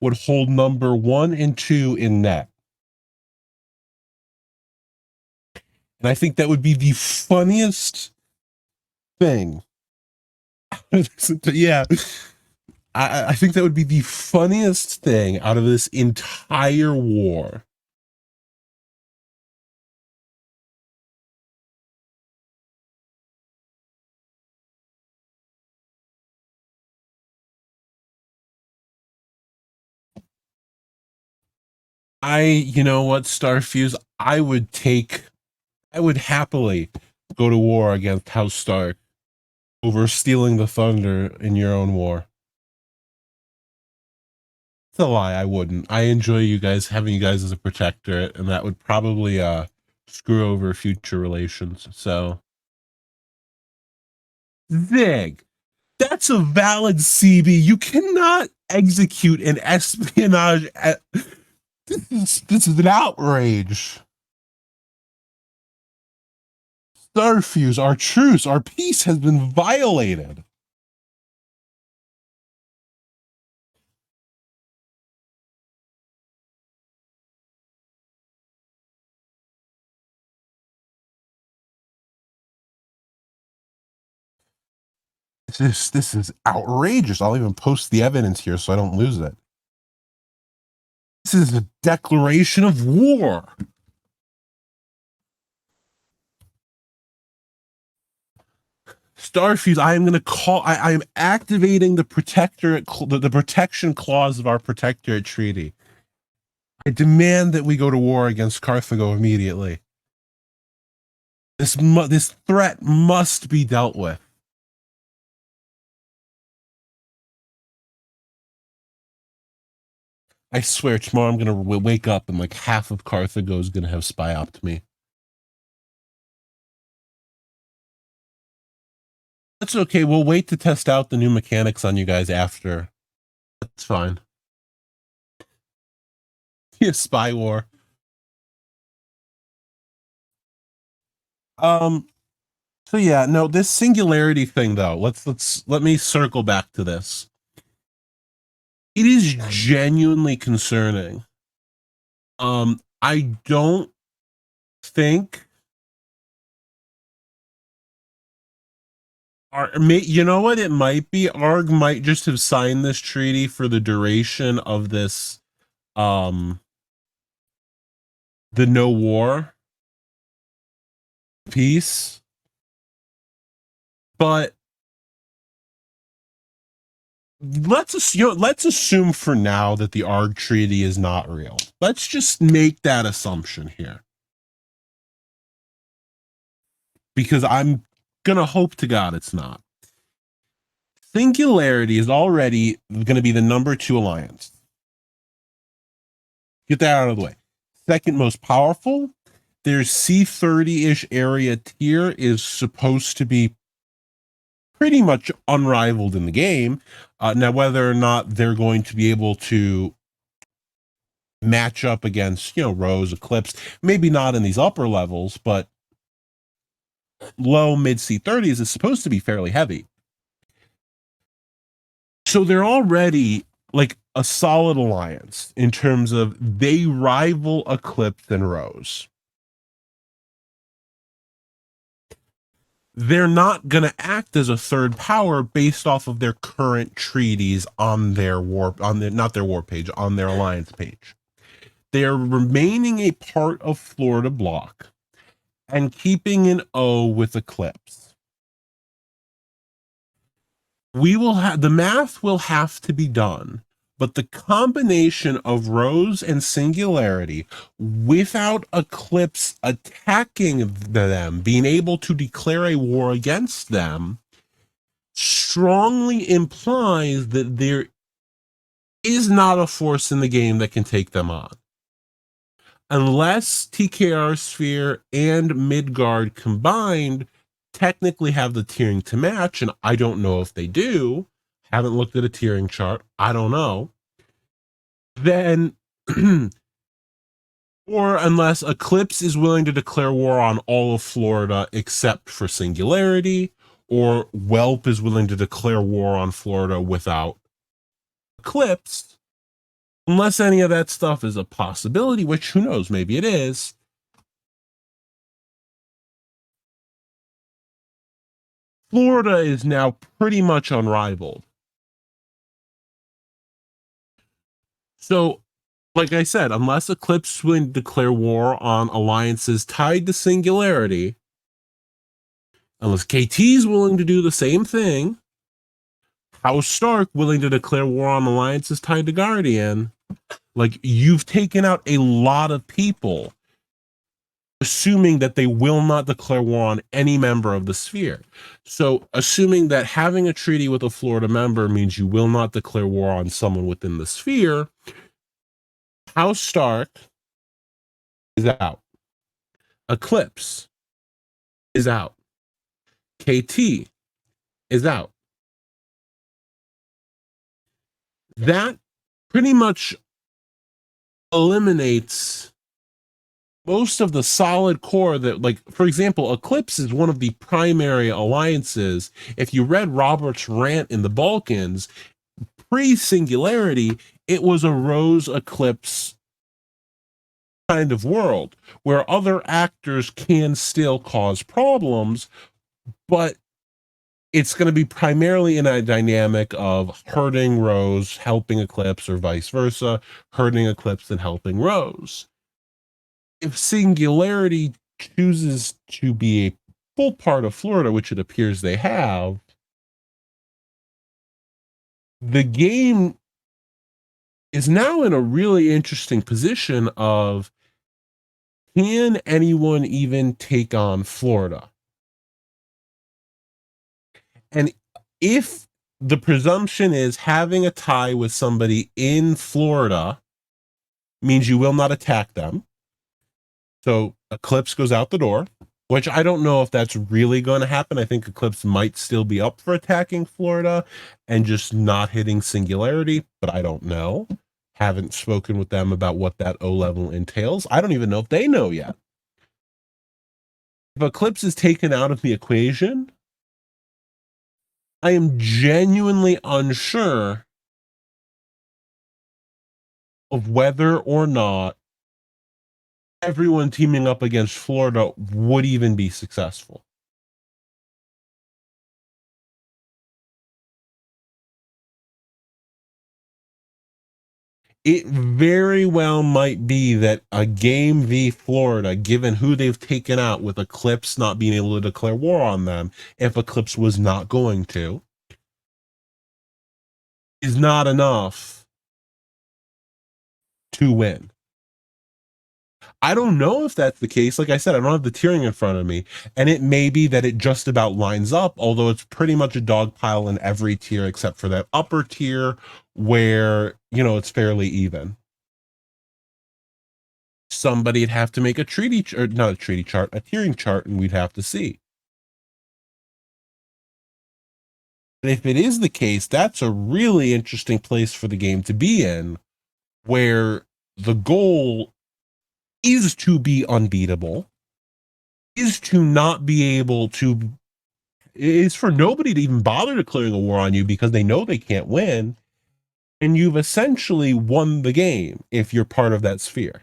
would hold number 1 and 2 in net. And I think that would be the funniest thing. Yeah. I think that would be the funniest thing out of this entire war. You know what, Starfuse, I would happily go to war against House Stark over stealing the thunder in your own war. It's a lie, I wouldn't. I enjoy having you guys as a protectorate, and that would probably screw over future relations. So Zig, that's a valid CB. You cannot execute an espionage. This is an outrage. Starfuse, our truce, our peace has been violated. This is outrageous. I'll even post the evidence here so I don't lose it. This is a declaration of war. Starfuse, I am going to call. I am activating the protectorate, the protection clause of our protectorate treaty. I demand that we go to war against Carthago immediately. This threat must be dealt with. I swear, tomorrow I'm going to wake up and like half of Carthago is going to have spy opt me. That's okay. We'll wait to test out the new mechanics on you guys after. That's fine. Yeah, spy war. So yeah, no, this singularity thing though. Let me circle back to this. It is genuinely concerning. I don't think you know what it might be? Arg might just have signed this treaty for the duration of this the no war peace. But let's assume for now that the Arg treaty is not real. Let's just make that assumption here. Because I'm gonna hope to God it's not. Singularity is already going to be the number 2 alliance. Get that out of the way. Second most powerful, their C30-ish area tier is supposed to be pretty much unrivaled in the game. Now, whether or not they're going to be able to match up against, Rose, Eclipse, maybe not in these upper levels, but low mid C30s is supposed to be fairly heavy. So they're already like a solid alliance in terms of they rival Eclipse and Rose. They're not going to act as a third power based off of their current treaties on their not their war page, on their alliance page. They're remaining a part of Florida bloc and keeping an O with Eclipse. The math will have to be done, but the combination of Rose and Singularity without Eclipse attacking them, being able to declare a war against them, strongly implies that there is not a force in the game that can take them on. Unless TKR Sphere and Midgard combined technically have the tiering to match, and I don't know if they do, haven't looked at a tiering chart, I don't know, then or unless Eclipse is willing to declare war on all of Florida except for Singularity, or Whelp is willing to declare war on Florida without Eclipse, unless any of that stuff is a possibility, which who knows, maybe it is, Florida is now pretty much unrivaled. So, like I said, unless Eclipse will declare war on alliances tied to Singularity, unless KT is willing to do the same thing, House Stark willing to declare war on alliances tied to Guardian, like you've taken out a lot of people, assuming that they will not declare war on any member of the sphere. So assuming that having a treaty with a Florida member means you will not declare war on someone within the sphere, House Stark is out. Eclipse is out. KT is out. That pretty much eliminates most of the solid core that, like, for example, Eclipse is one of the primary alliances. If you read Robert's rant in the Balkans, pre-Singularity, it was a Rose Eclipse kind of world where other actors can still cause problems, but it's going to be primarily in a dynamic of hurting Rose, helping Eclipse, or vice versa, hurting Eclipse and helping Rose. If Singularity chooses to be a full part of Florida, which it appears they have, the game is now in a really interesting position of, can anyone even take on Florida? And if the presumption is having a tie with somebody in Florida means you will not attack them, so Eclipse goes out the door, which I don't know if that's really going to happen. I think Eclipse might still be up for attacking Florida and just not hitting Singularity, but I don't know. Haven't spoken with them about what that O level entails. I don't even know if they know yet. If Eclipse is taken out of the equation, I am genuinely unsure of whether or not everyone teaming up against Florida would even be successful. It very well might be that a game v Florida, given who they've taken out with Eclipse not being able to declare war on them, if Eclipse was not going to, is not enough to win. I don't know if that's the case. Like I said, I don't have the tiering in front of me, and it may be that it just about lines up, although it's pretty much a dog pile in every tier except for that upper tier where, it's fairly even. Somebody'd have to make a treaty, or not a treaty chart, a tiering chart, and we'd have to see. And if it is the case, that's a really interesting place for the game to be in, where the goal is to be unbeatable, is to not be able to, is for nobody to even bother declaring a war on you because they know they can't win. And you've essentially won the game if you're part of that sphere.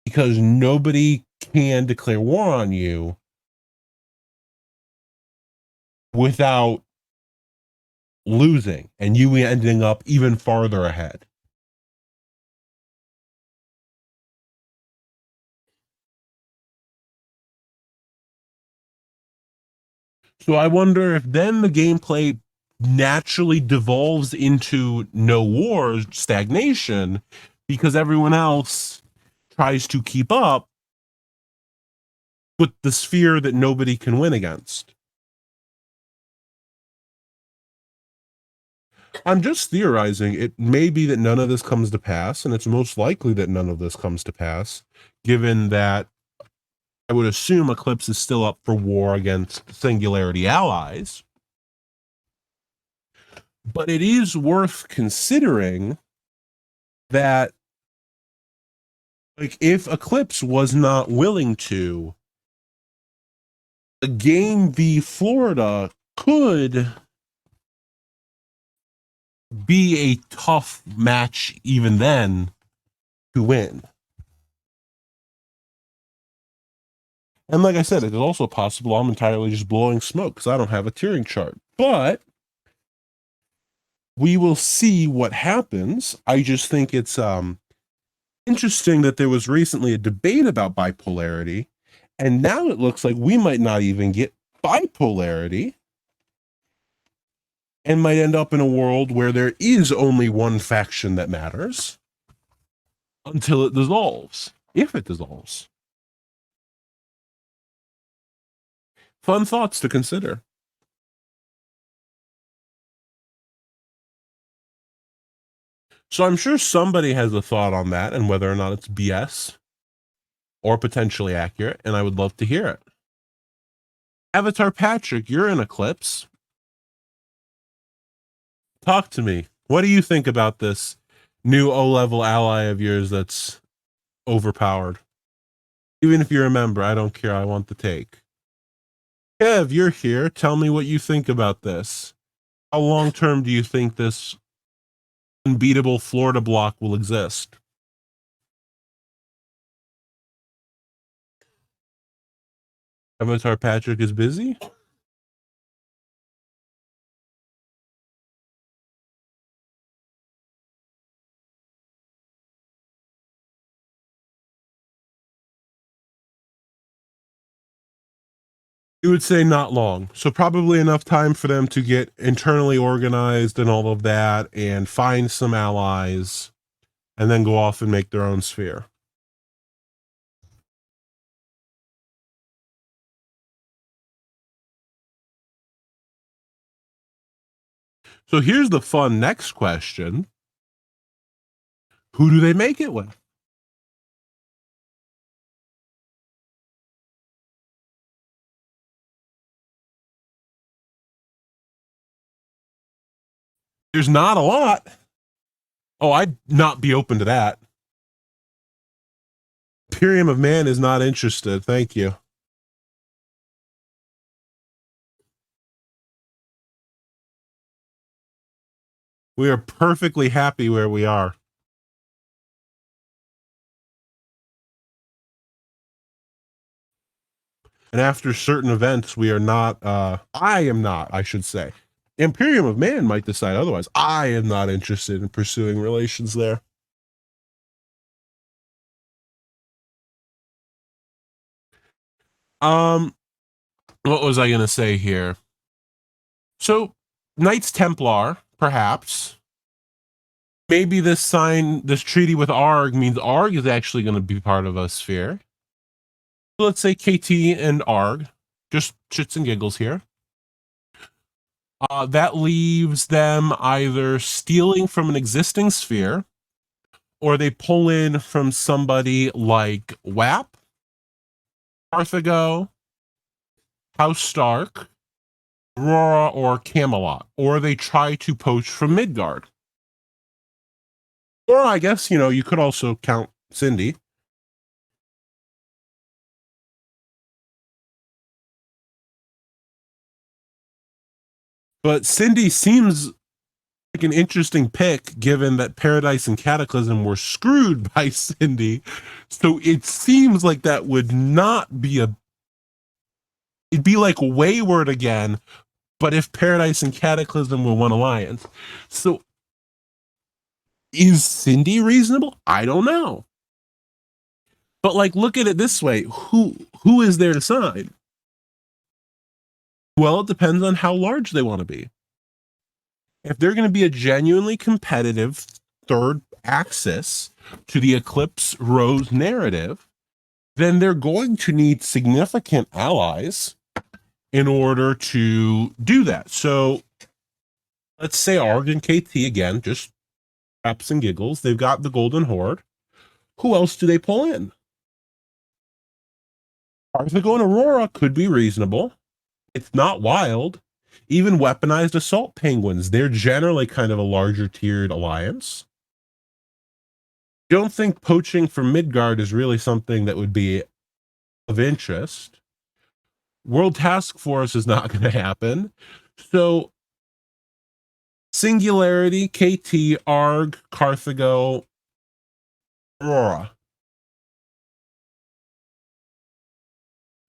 Because nobody can declare war on you without losing and you ending up even farther ahead. So I wonder if then the gameplay naturally devolves into no war, stagnation, because everyone else tries to keep up with the sphere that nobody can win against. I'm just theorizing. It may be that none of this comes to pass, and it's most likely that none of this comes to pass, given that I would assume Eclipse is still up for war against Singularity allies. But it is worth considering that, like, if Eclipse was not willing to, the game v Florida could be a tough match even then to win. And like I said, it is also possible I'm entirely just blowing smoke because I don't have a tiering chart. But we will see what happens. I just think it's interesting that there was recently a debate about bipolarity, and now it looks like we might not even get bipolarity and might end up in a world where there is only one faction that matters until it dissolves, if it dissolves. Fun thoughts to consider. So I'm sure somebody has a thought on that and whether or not it's BS or potentially accurate, and I would love to hear it. Avatar Patrick, you're in Eclipse. Talk to me. What do you think about this new O-level ally of yours that's overpowered? Even if you remember, I don't care. I want the take. Kev, you're here. Tell me what you think about this. How long term do you think this unbeatable Florida block will exist? Avatar Patrick is busy? You would say not long. So probably enough time for them to get internally organized and all of that and find some allies and then go off and make their own sphere. So here's the fun next question. Who do they make it with? There's not a lot. Oh, I'd not be open to that. Imperium of Man is not interested. Thank you. We are perfectly happy where we are. And after certain events, we are not, I am not, I should say. Imperium of Man might decide otherwise. I am not interested in pursuing relations there. What was I going to say here? So, Knights Templar, perhaps. Maybe this treaty with ARG means ARG is actually going to be part of a sphere. So let's say KT and ARG, just shits and giggles here. That leaves them either stealing from an existing sphere or they pull in from somebody like WAP, Carthago, House Stark, Aurora, or Camelot, or they try to poach from Midgard. Or I guess, you could also count Cindy. But Cindy seems like an interesting pick, given that Paradise and Cataclysm were screwed by Cindy. So it seems like that would not be it'd be like Wayward again, but if Paradise and Cataclysm were one alliance. So is Cindy reasonable? I don't know. But like, look at it this way: who is there to sign? Well, it depends on how large they want to be. If they're going to be a genuinely competitive third axis to the Eclipse Rose narrative, then they're going to need significant allies in order to do that. So let's say Arg and KT again, just raps and giggles. They've got the Golden Horde. Who else do they pull in? Carthago and Aurora could be reasonable. It's not wild. Even weaponized assault penguins, they're generally kind of a larger tiered alliance. Don't think poaching from Midgard is really something that would be of interest. World Task Force is not going to happen. So Singularity, KT, Arg, Carthago, Aurora.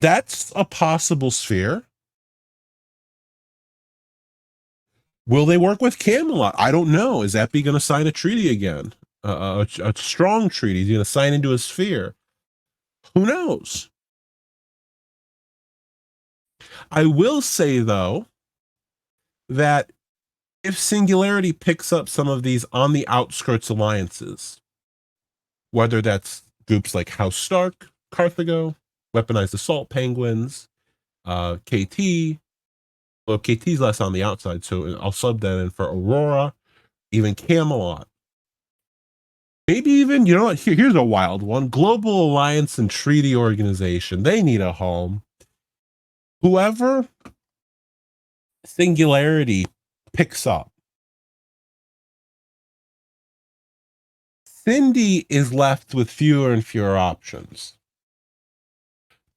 That's a possible sphere. Will they work with Camelot? I don't know. Is Epi going to sign a treaty again? A strong treaty? Is he going to sign into a sphere? Who knows? I will say, though, that if Singularity picks up some of these on the outskirts alliances, whether that's groups like House Stark, Carthago, Weaponized Assault Penguins, KT, well, KT's less on the outside, so I'll sub that in for Aurora, even Camelot. Maybe even, you know what, here's a wild one. Global Alliance and Treaty Organization. They need a home. Whoever Singularity picks up, Cindy is left with fewer and fewer options.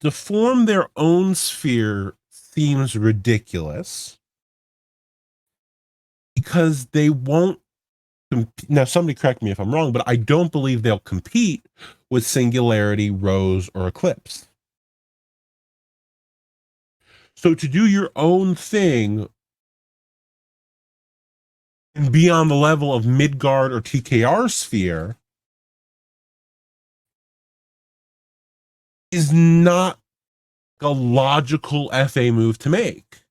To form their own sphere seems ridiculous because they won't. Now, somebody correct me if I'm wrong, but I don't believe they'll compete with Singularity, Rose, or Eclipse. So to do your own thing and be on the level of Midgard or TKR sphere is not a logical FA move to make.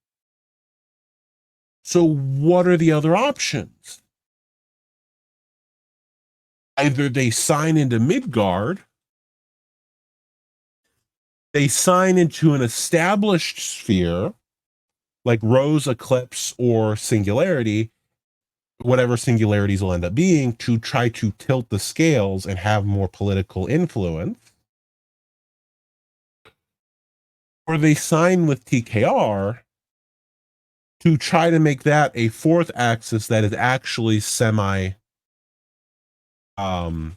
So what are the other options? Either they sign into Midgard, they sign into an established sphere like Rose, Eclipse, or Singularity, whatever Singularities will end up being, to try to tilt the scales and have more political influence. Or they sign with TKR to try to make that a fourth axis that is actually semi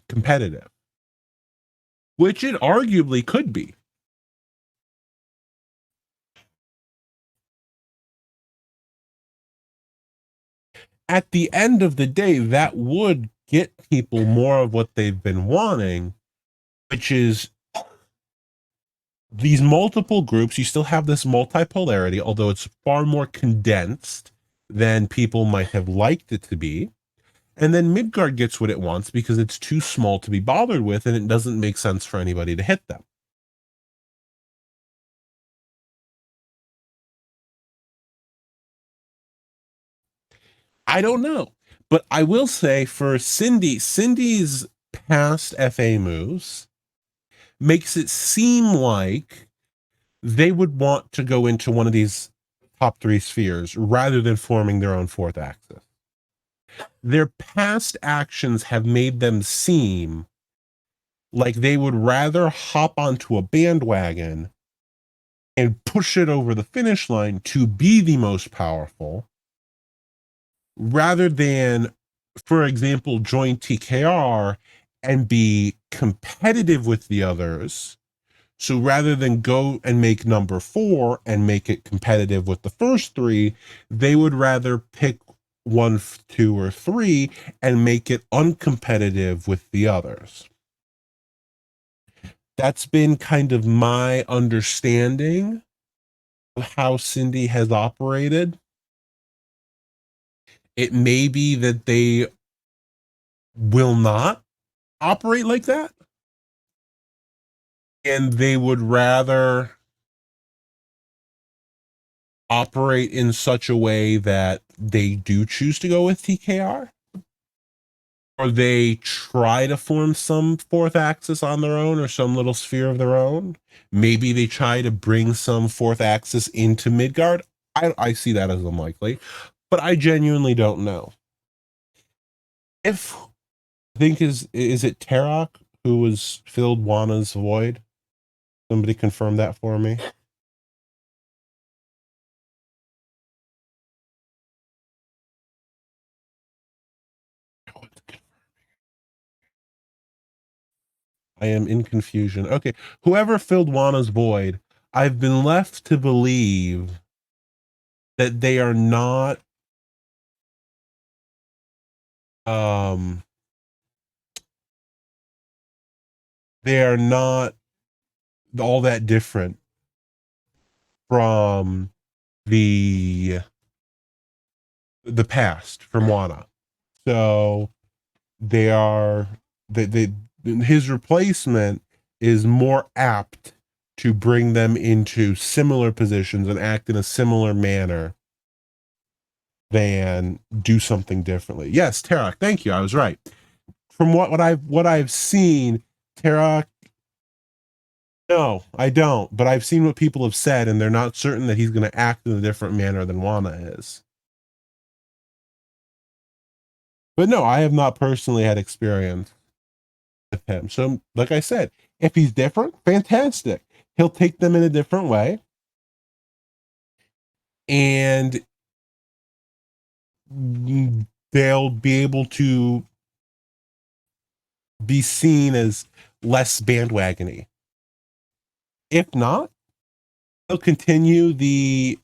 competitive, which it arguably could be. At the end of the day, that would get people more of what they've been wanting, which is these multiple groups. You still have this multipolarity, although it's far more condensed than people might have liked it to be. And then Midgard gets what it wants because it's too small to be bothered with, and it doesn't make sense for anybody to hit them. I don't know. But I will say for Cindy's past FA moves makes it seem like they would want to go into one of these top three spheres rather than forming their own fourth axis. Their past actions have made them seem like they would rather hop onto a bandwagon and push it over the finish line to be the most powerful rather than for example, join TKR and be competitive with the others. So rather than go and make number 4 and make it competitive with the first 3, they would rather pick 1, 2, or 3 and make it uncompetitive with the others. That's been kind of my understanding of how Cindy has operated. It may be that they will not operate like that, and they would rather operate in such a way that they do choose to go with TKR, or they try to form some fourth axis on their own or some little sphere of their own. Maybe they try to bring some fourth axis into Midgard. I see that as unlikely, but I genuinely don't know. If I think is it Terok who was filled Wana's void? Somebody confirm that for me. I am in confusion. Okay, whoever filled Wana's void, I've been left to believe that they are not they are not all that different from the past, from Wana. So they are his replacement is more apt to bring them into similar positions and act in a similar manner than do something differently. Yes, Terok, thank you. I was right. From what I've seen, Terok, no, I don't. But I've seen what people have said, and they're not certain that he's going to act in a different manner than Wana is. But no, I have not personally had experience with him. So, like I said, if he's different, fantastic. He'll take them in a different way, and they'll be able to be seen as less bandwagony. If not, he'll continue the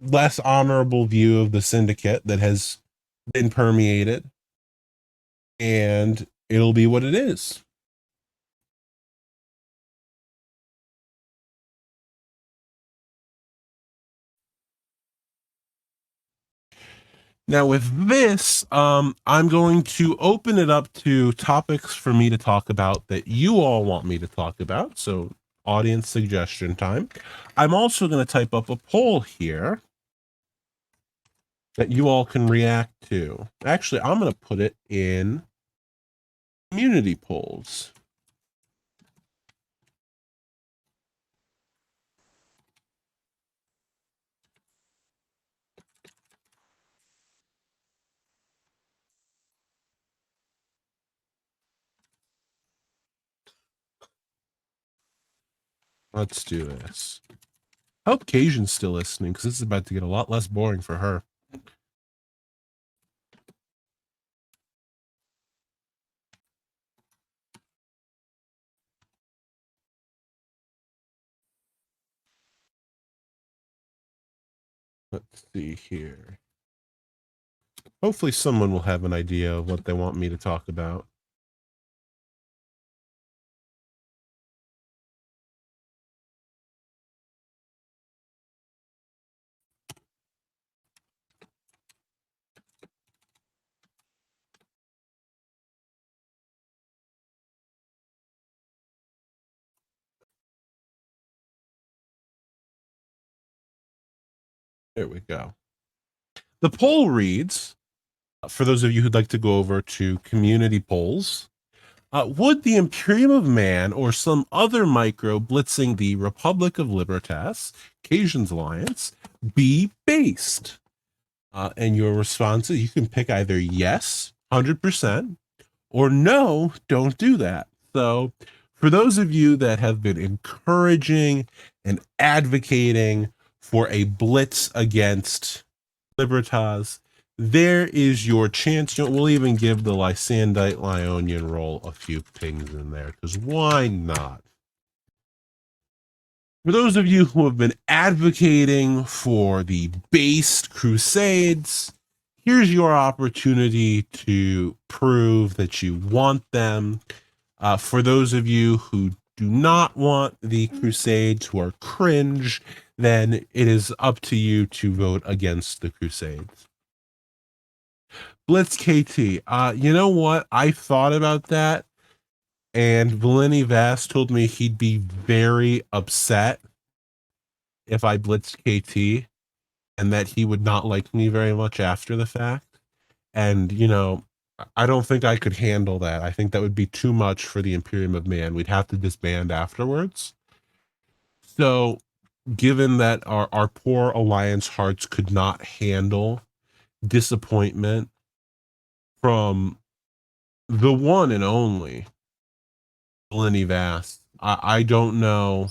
less honorable view of the syndicate that has been permeated, and it'll be what it is. Now with this, I'm going to open it up to topics for me to talk about that you all want me to talk about. So audience suggestion time. I'm also going to type up a poll here that you all can react to. Actually, I'm going to put it in community polls. Let's do this. I hope Cajun's still listening, because this is about to get a lot less boring for her. Let's see here. Hopefully someone will have an idea of what they want me to talk about. There we go. The poll reads, for those of you who'd like to go over to community polls, would the Imperium of Man or some other micro blitzing the Republic of Libertas, Cajun's Alliance, be based? And your responses, you can pick either yes, 100%, or no, don't do that. So for those of you that have been encouraging and advocating for a blitz against Libertas, there is your chance. We'll even give the Lysandite Lionian roll a few pings in there, because why not? For those of you who have been advocating for the based crusades, here's your opportunity to prove that you want them. For those of you who do not want the crusades, who are cringe, then it is up to you to vote against the crusades. Blitz KT, you know what? I thought about that, and Valeni Vass told me he'd be very upset if I blitzed KT, and that he would not like me very much after the fact. And, you know, I don't think I could handle that. I think that would be too much for the Imperium of Man. We'd have to disband afterwards. So, given that our poor Alliance hearts could not handle disappointment from the one and only Valeni Vass, I don't know.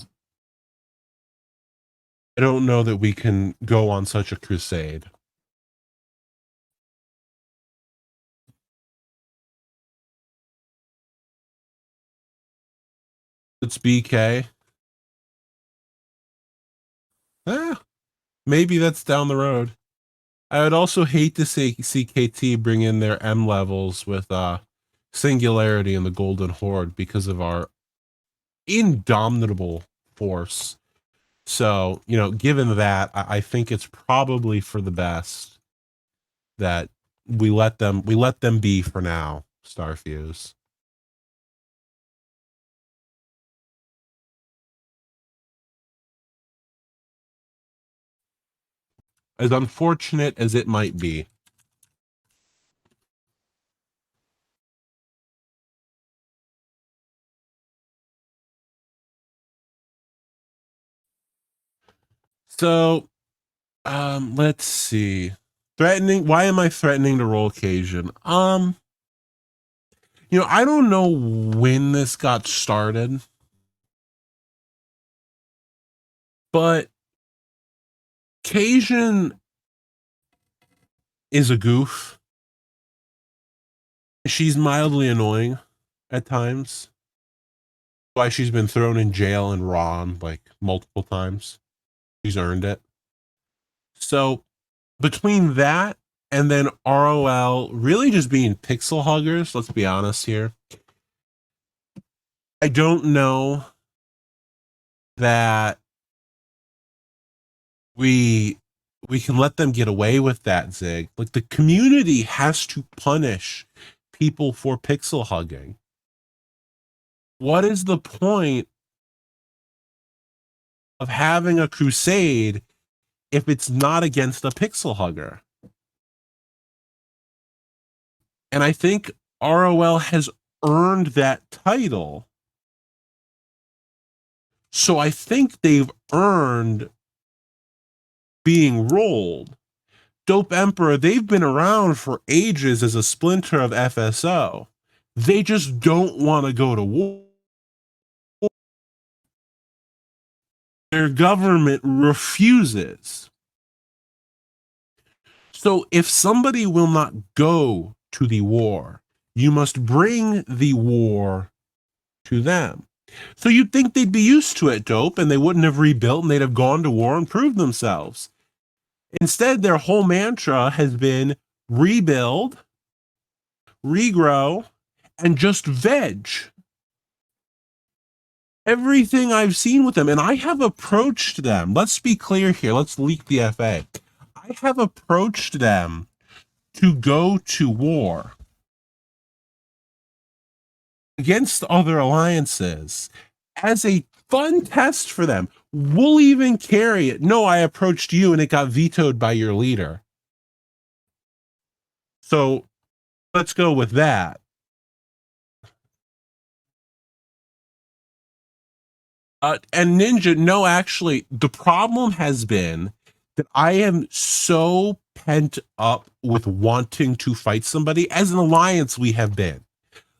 I don't know that we can go on such a crusade. It's BK. Maybe that's down the road. I would also hate to see KT bring in their M levels with Singularity and the Golden Horde because of our indomitable force. So, you know, given that, I think it's probably for the best that we let them be for now, Starfuse. As unfortunate as it might be. So, let's see. Threatening. Why am I threatening to roll Cajun? You know, I don't know when this got started, but Cajun is a goof. She's mildly annoying at times. Why she's been thrown in jail in Ron like multiple times. She's earned it. So between that and then ROL really just being pixel huggers, let's be honest here. I don't know that we can let them get away with that, Zig. Like, the community has to punish people for pixel hugging. What is the point of having a crusade if it's not against a pixel hugger? And I think ROL has earned that title. So I think they've earned being rolled. Dope Emperor, they've been around for ages as a splinter of FSO. They just don't want to go to war. Their government refuses. So if somebody will not go to the war, you must bring the war to them. So you'd think they'd be used to it, Dope, and they wouldn't have rebuilt and they'd have gone to war and proved themselves. Instead, their whole mantra has been rebuild, regrow, and just veg. Everything I've seen with them, and I have approached them. Let's be clear here. Let's leak the FA. I have approached them to go to war against other alliances as a fun test for them. We'll even carry it. No, I approached you and it got vetoed by your leader. So let's go with that. And Ninja, no, actually, the problem has been that I am so pent up with wanting to fight somebody. As an alliance, we have been.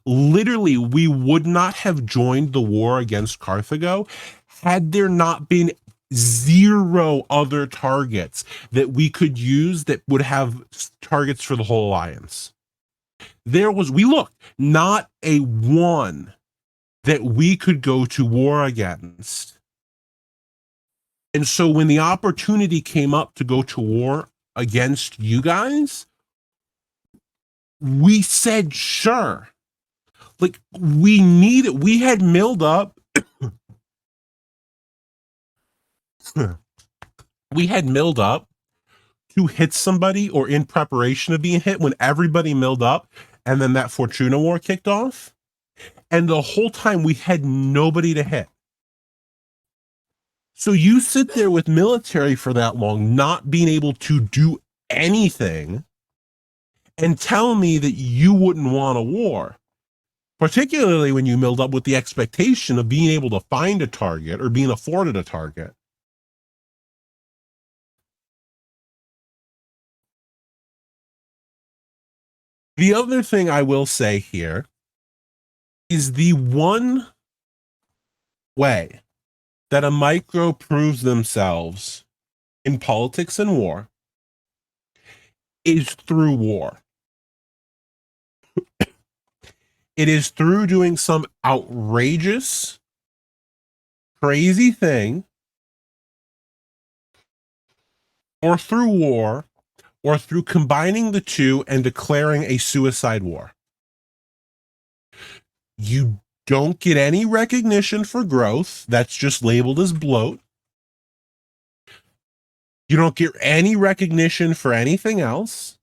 Literally, we would not have joined the war against Carthago had there not been zero other targets that we could use that would have targets for the whole alliance. We looked, not a one that we could go to war against. And so when the opportunity came up to go to war against you guys, we said, sure. Like, we need it. We had milled up. We had milled up to hit somebody or in preparation of being hit when everybody milled up. And then that Fortuna War kicked off. And the whole time we had nobody to hit. So you sit there with military for that long, not being able to do anything, and tell me that you wouldn't want a war, particularly when you milled up with the expectation of being able to find a target or being afforded a target. The other thing I will say here is the one way that a micro proves themselves in politics and war is through war. It is through doing some outrageous, crazy thing, or through war, or through combining the two and declaring a suicide war. You don't get any recognition for growth. That's just labeled as bloat. You don't get any recognition for anything else.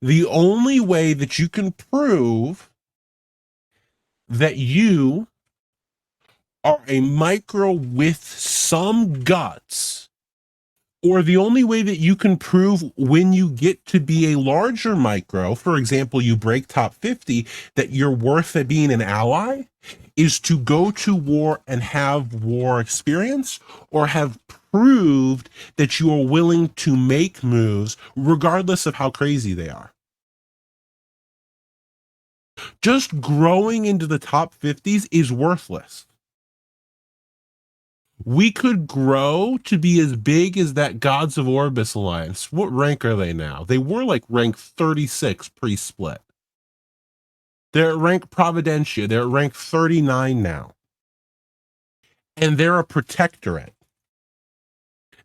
The only way that you can prove that you are a micro with some guts, or the only way that you can prove when you get to be a larger micro, for example, you break top 50, that you're worth at being an ally, is to go to war and have war experience, or have proved that you are willing to make moves regardless of how crazy they are. Just growing into the top 50s is worthless. We could grow to be as big as that Gods of Orbis alliance. What rank are they now? They were like rank 36 pre-split. They're at rank Providentia. They're at rank 39 now. And they're a protectorate.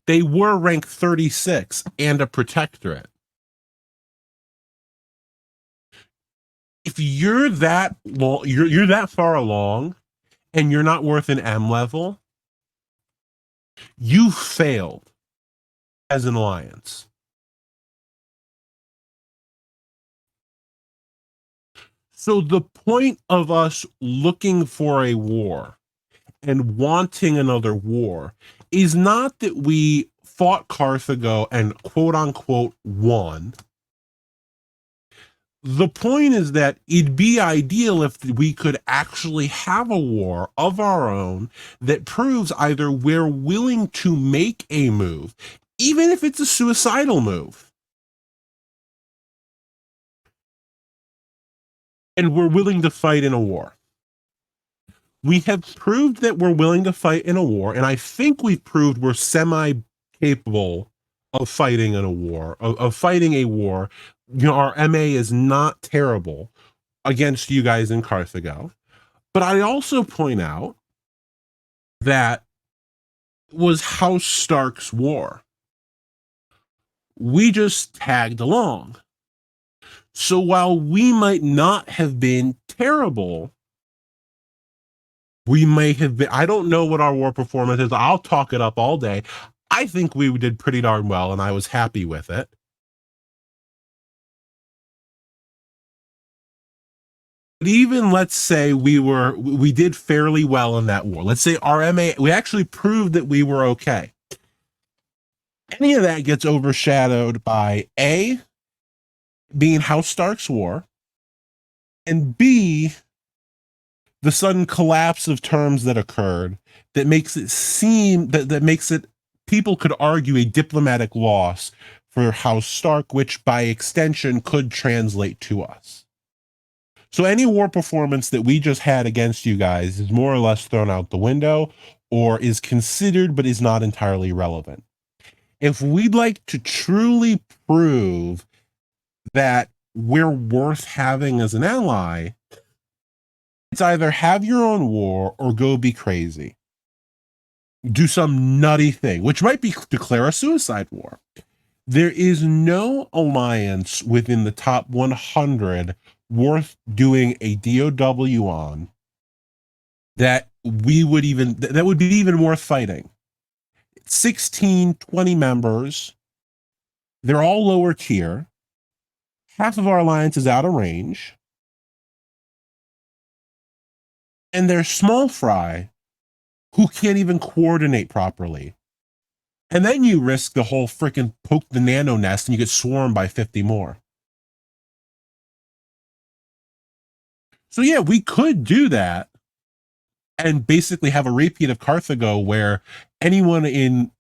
They were rank 36 and a protectorate. If you're that you're that far along and you're not worth an M level, you failed as an alliance. So the point of us looking for a war and wanting another war is not that we fought Carthago and quote unquote won. The point is that it'd be ideal if we could actually have a war of our own that proves either we're willing to make a move, even if it's a suicidal move, and we're willing to fight in a war. We have proved that we're willing to fight in a war, and I think we've proved we're semi-capable of fighting in a war, of fighting a war. You know, our MA is not terrible against you guys in Carthago. But I also point out that it was House Stark's war. We just tagged along. So while we might not have been terrible, we may have been, I don't know what our war performance is. I'll talk it up all day. I think we did pretty darn well, and I was happy with it. But even let's say we did fairly well in that war. Let's say our MA, we actually proved that we were okay. Any of that gets overshadowed by A, being House Stark's war, and B, the sudden collapse of terms that occurred that makes it seem that makes it, people could argue, a diplomatic loss for House Stark, which by extension could translate to us. So any war performance that we just had against you guys is more or less thrown out the window. or is considered but is not entirely relevant. If we'd like to truly prove that we're worth having as an ally, it's either have your own war or go be crazy. Do some nutty thing, which might be declare a suicide war. There is no alliance within the top 100 worth doing a DOW on that that would be even worth fighting. 16, 20 members. They're all lower tier. Half of our alliance is out of range. And there's small fry who can't even coordinate properly. And then you risk the whole freaking poke the nano nest and you get swarmed by 50 more. So yeah, we could do that and basically have a repeat of Carthago where anyone in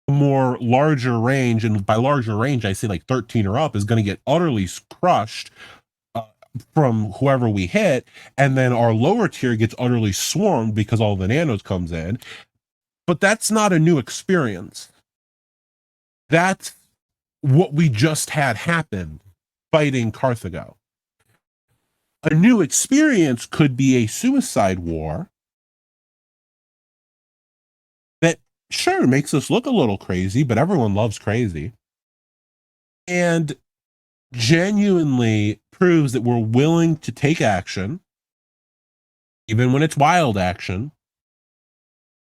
a more larger range, and by larger range, I say like 13 or up, is going to get utterly crushed from whoever we hit. And then our lower tier gets utterly swarmed because all the nanos comes in. But that's not a new experience. That's what we just had happen fighting Carthago. A new experience could be a suicide war that sure makes us look a little crazy, but everyone loves crazy. And genuinely proves that we're willing to take action, even when it's wild action.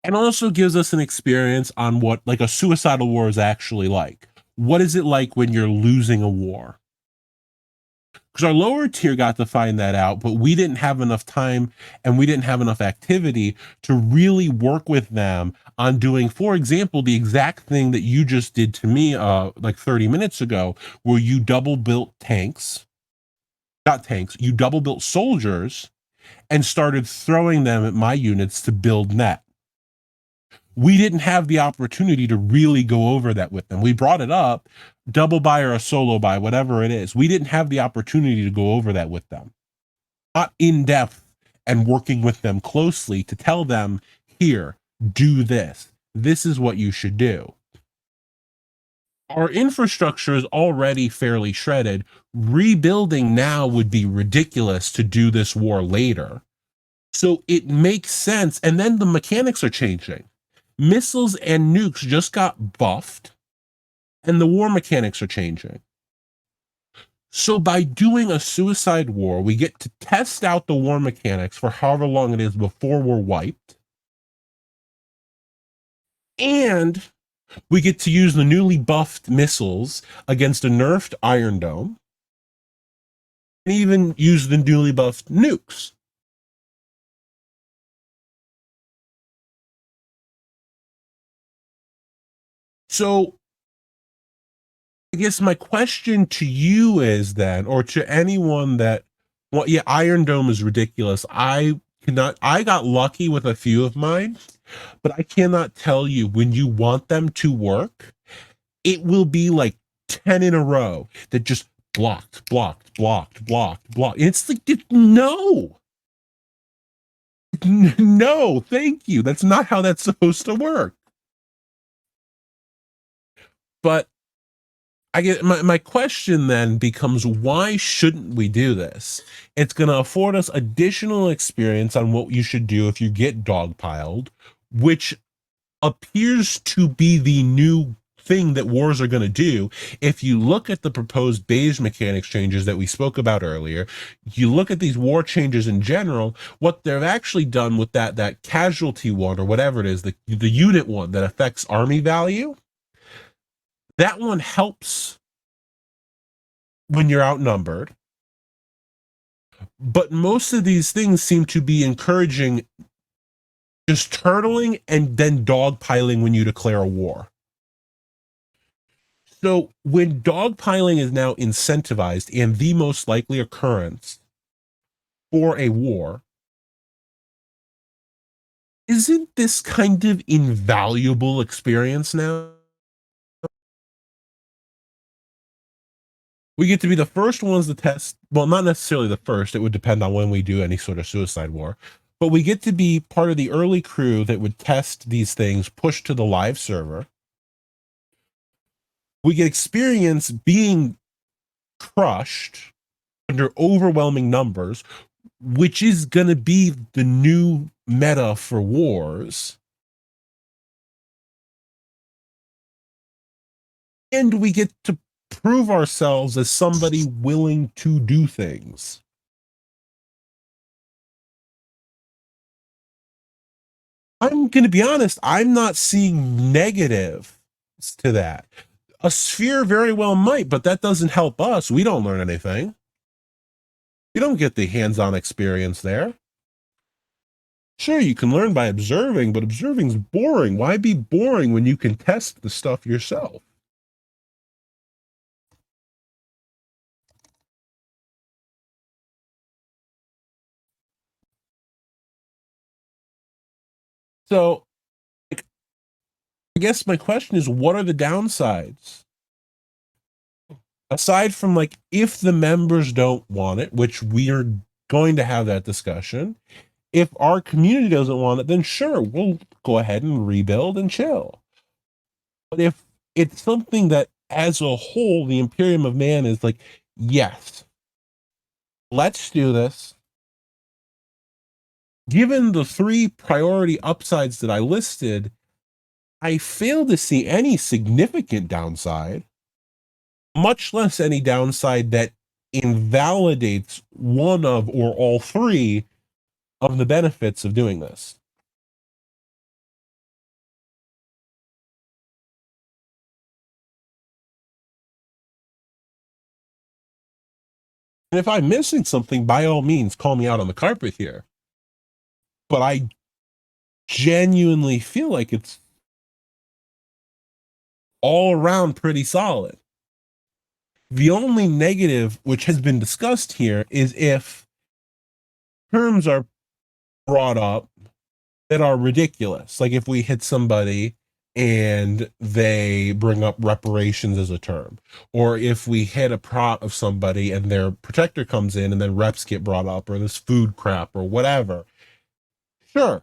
And also gives us an experience on what like a suicidal war is actually like. What is it like when you're losing a war? Because our lower tier got to find that out, but we didn't have enough time and we didn't have enough activity to really work with them on doing, for example, the exact thing that you just did to me like 30 minutes ago, where you double built tanks, not tanks, you double built soldiers and started throwing them at my units to build net. We didn't have the opportunity to really go over that with them. We brought it up, double buy or a solo buy, whatever it is. We didn't have the opportunity to go over that with them. Not in depth and working with them closely to tell them, here, do this. This is what you should do. Our infrastructure is already fairly shredded. Rebuilding now would be ridiculous to do this war later. So it makes sense. And then the mechanics are changing. Missiles and nukes just got buffed, and the war mechanics are changing. So by doing a suicide war, we get to test out the war mechanics for however long it is before we're wiped. And we get to use the newly buffed missiles against a nerfed Iron Dome, and even use the newly buffed nukes. So I guess my question to you is then, or to anyone that, well, yeah, Iron Dome is ridiculous. I got lucky with a few of mine, but I cannot tell you when you want them to work, it will be like 10 in a row that just blocked. It's like, no, no, thank you. That's not how that's supposed to work. But I get my question then becomes, why shouldn't we do this? It's going to afford us additional experience on what you should do if you get dogpiled, which appears to be the new thing that wars are going to do. If you look at the proposed beige mechanics changes that we spoke about earlier, you look at these war changes in general, what they've actually done with that casualty one or whatever it is, the unit one that affects army value, that one helps when you're outnumbered. But most of these things seem to be encouraging just turtling and then dogpiling when you declare a war. So when dogpiling is now incentivized and the most likely occurrence for a war, isn't this kind of invaluable experience now? We get to be the first ones to test, well, not necessarily the first, it would depend on when we do any sort of suicide war, but we get to be part of the early crew that would test these things, push to the live server. We get experience being crushed under overwhelming numbers, which is going to be the new meta for wars. And we get to prove ourselves as somebody willing to do things. I'm going to be honest, I'm not seeing negatives to that. A sphere very well might, but that doesn't help us. We don't learn anything. You don't get the hands-on experience there. Sure, you can learn by observing, but observing's boring. Why be boring when you can test the stuff yourself? So, like, I guess my question is, what are the downsides? Aside from, like, if the members don't want it, which we are going to have that discussion, if our community doesn't want it, then sure, we'll go ahead and rebuild and chill. But if it's something that as a whole, the Imperium of Man is like, yes, let's do this. Given the 3 priority upsides that I listed, I fail to see any significant downside, much less any downside that invalidates one of or all 3 of the benefits of doing this. And if I'm missing something, by all means, call me out on the carpet here. But I genuinely feel like it's all around pretty solid. The only negative, which has been discussed here, is if terms are brought up that are ridiculous. Like if we hit somebody and they bring up reparations as a term, or if we hit a prop of somebody and their protector comes in and then reps get brought up, or this food crap or whatever. Sure,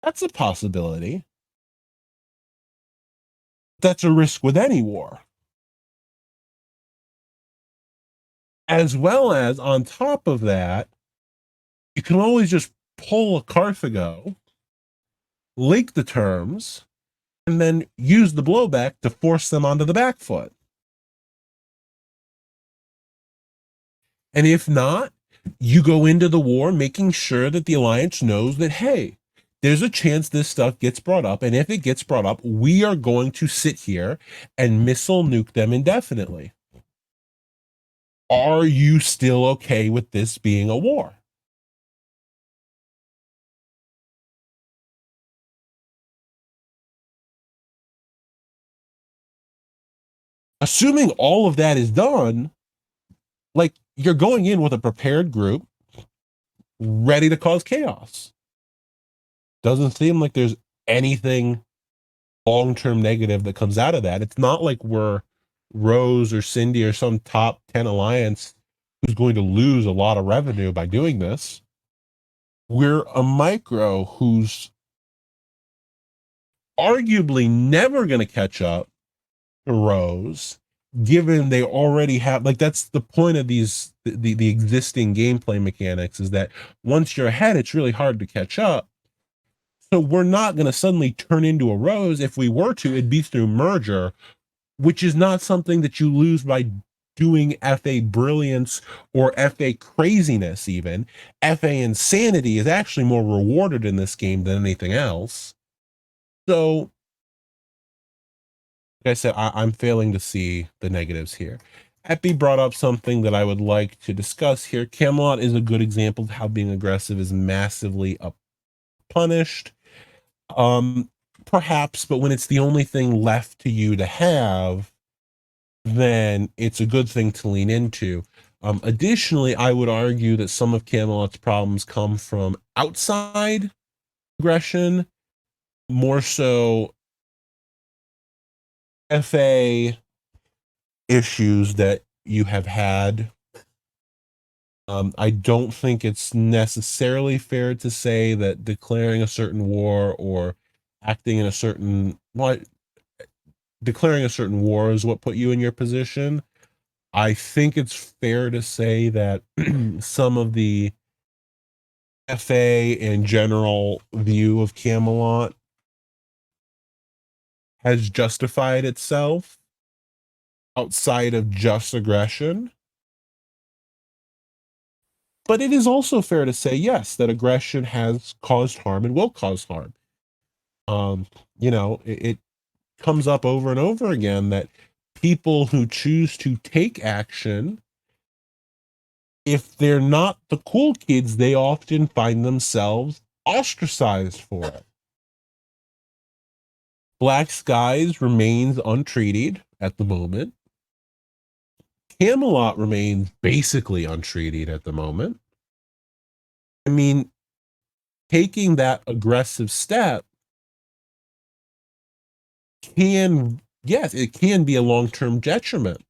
that's a possibility. That's a risk with any war. As well as, on top of that, you can always just pull a Carthago, leak the terms, and then use the blowback to force them onto the back foot. And if not, you go into the war making sure that the Alliance knows that, hey, there's a chance this stuff gets brought up. And if it gets brought up, we are going to sit here and missile nuke them indefinitely. Are you still okay with this being a war? Assuming all of that is done, like, you're going in with a prepared group ready to cause chaos. Doesn't seem like there's anything long-term negative that comes out of that. It's not like we're Rose or Cindy or some top 10 alliance who's going to lose a lot of revenue by doing this. We're a micro who's arguably never going to catch up to Rose, given they already have, like, that's the point of these the existing gameplay mechanics, is that once you're ahead, it's really hard to catch up. So we're not going to suddenly turn into a Rose. If we were to, it'd be through merger, which is not something that you lose by doing FA brilliance or FA craziness. Even FA insanity is actually more rewarded in this game than anything else. So, like I said, I'm failing to see the negatives here. Epi brought up something that I would like to discuss here. Camelot is a good example of how being aggressive is massively punished. Perhaps, but when it's the only thing left to you to have, then it's a good thing to lean into. Additionally, I would argue that some of Camelot's problems come from outside aggression, more so FA issues that you have had I don't think it's necessarily fair to say that declaring a certain war or acting in a certain what declaring a certain war is what put you in your position. I think it's fair to say that some of the FA and general view of Camelot has justified itself outside of just aggression. But it is also fair to say, yes, that aggression has caused harm and will cause harm. Um, it comes up over and over again that people who choose to take action, if they're not the cool kids, they often find themselves ostracized for it. Black Skies remains untreated at the moment. Camelot remains basically untreated at the moment. I mean, taking that aggressive step it can be a long-term detriment.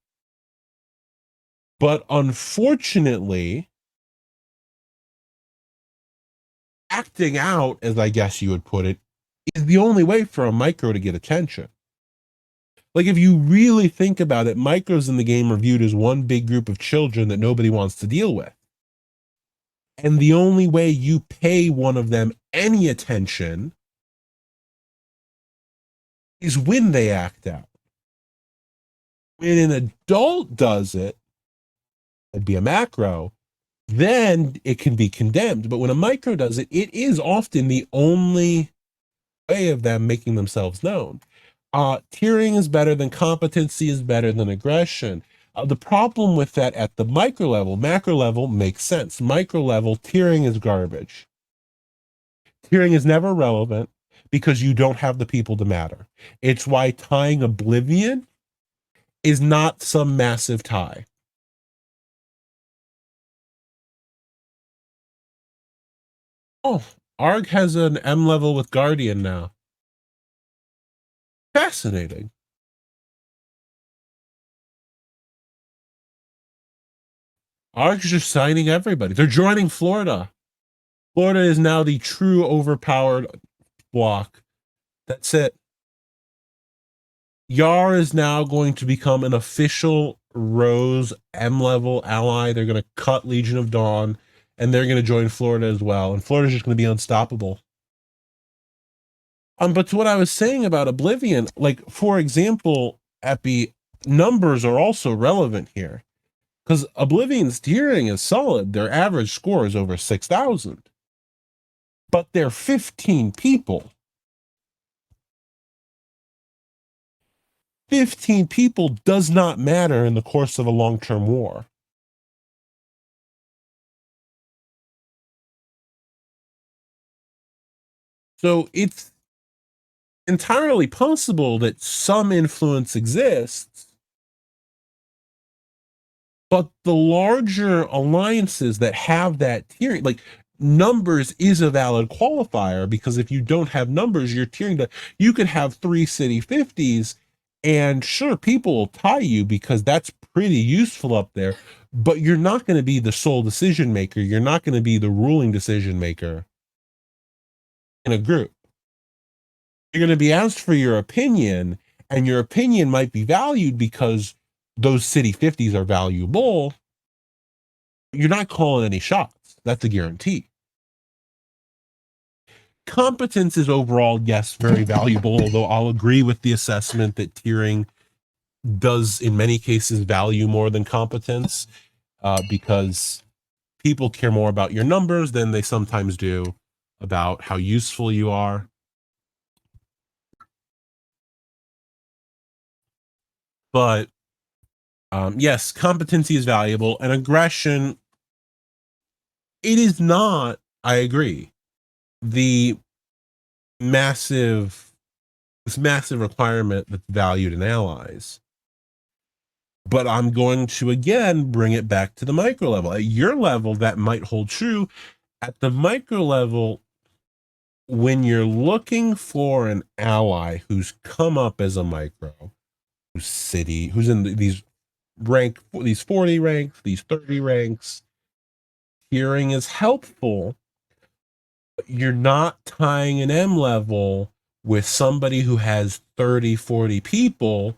But unfortunately, acting out, as I guess you would put it, is the only way for a micro to get attention. Like, if you really think about it, micros in the game are viewed as one big group of children that nobody wants to deal with. And the only way you pay one of them any attention is when they act out. When an adult does it, it'd be a macro, then it can be condemned. But when a micro does it, it is often the only way of them making themselves known. Tiering is better than competency is better than aggression. The problem with that at the micro level, macro level makes sense. Micro level, tiering is garbage. Tiering is never relevant because you don't have the people to matter. It's why tying Oblivion is not some massive tie. Oh, Arg has an M level with Guardian now. Fascinating. Arg's just signing everybody. They're joining Florida. Florida is now the true overpowered block. That's it. Yar is now going to become an official Rose M level ally. They're going to cut Legion of Dawn and they're going to join Florida as well. And Florida's just going to be unstoppable. But to what I was saying about Oblivion, like, for example, Epi, numbers are also relevant here because Oblivion's tiering is solid. Their average score is over 6,000, but they're 15 people. 15 people does not matter in the course of a long-term war. So it's entirely possible that some influence exists, but the larger alliances that have that tiering, like, numbers is a valid qualifier, because if you don't have numbers, you're tiering to, you could have 3 city 50s and sure, people will tie you because that's pretty useful up there, but you're not going to be the sole decision maker. You're not going to be the ruling decision maker in a group. You're going to be asked for your opinion, and your opinion might be valued because those city 50s are valuable. You're not calling any shots. That's a guarantee. Competence is overall, yes, very valuable, although I'll agree with the assessment that tiering does in many cases value more than competence, because people care more about your numbers than they sometimes do about how useful you are. But yes, competency is valuable, and aggression, it is not, I agree, the massive requirement that's valued in allies. But I'm going to again bring it back to the micro level. At your level, that might hold true. At the micro level, when you're looking for an ally who's come up as a micro, who's in these 40 ranks, these 30 ranks, tiering is helpful, but you're not tying an M level with somebody who has 30, 40 people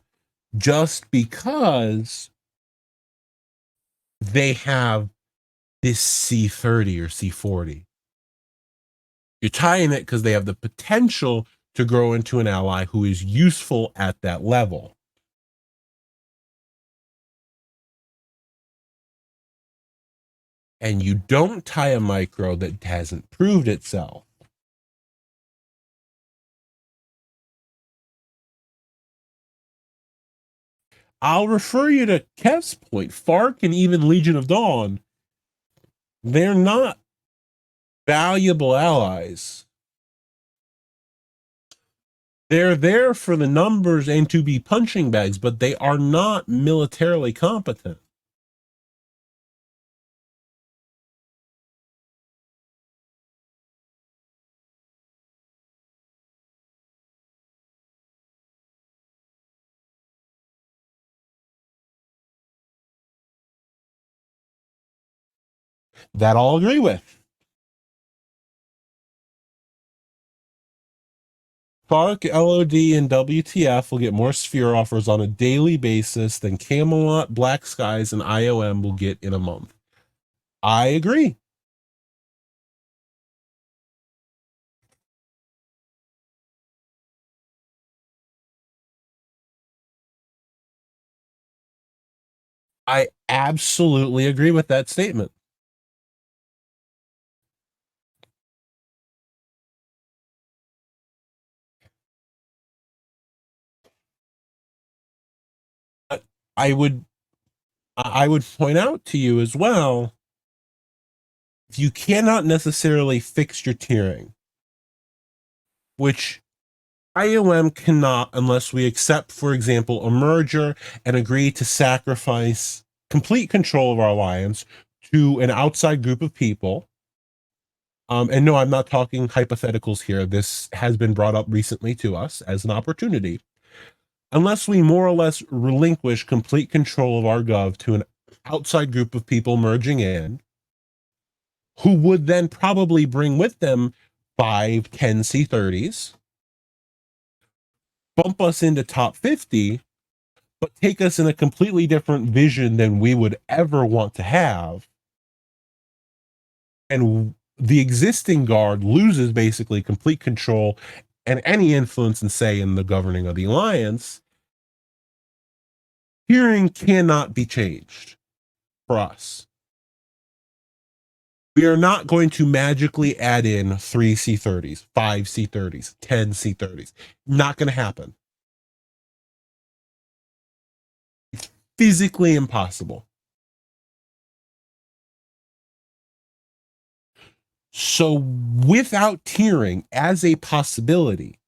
just because they have this C30 or C40. You're tying it because they have the potential to grow into an ally who is useful at that level. And you don't tie a micro that hasn't proved itself. I'll refer you to Kev's point. FARC and even Legion of Dawn, they're not valuable allies. They're there for the numbers and to be punching bags, but they are not militarily competent. That I'll agree with. FARC, LOD, and WTF will get more sphere offers on a daily basis than Camelot, Black Skies, and IOM will get in a month. I agree. I absolutely agree with that statement. I would point out to you as well, you cannot necessarily fix your tiering, which IOM cannot unless we accept, for example, a merger and agree to sacrifice complete control of our alliance to an outside group of people. And no, I'm not talking hypotheticals here. This has been brought up recently to us as an opportunity. Unless we more or less relinquish complete control of our gov to an outside group of people merging in, who would then probably bring with them 5, 10 C30s, bump us into top 50, but take us in a completely different vision than we would ever want to have. And the existing guard loses basically complete control and any influence and say in the governing of the alliance. Hearing cannot be changed for us. We are not going to magically add in 3 C30s, 5 C30s, 10 C30s. Not going to happen. It's physically impossible. So, without tiering as a possibility,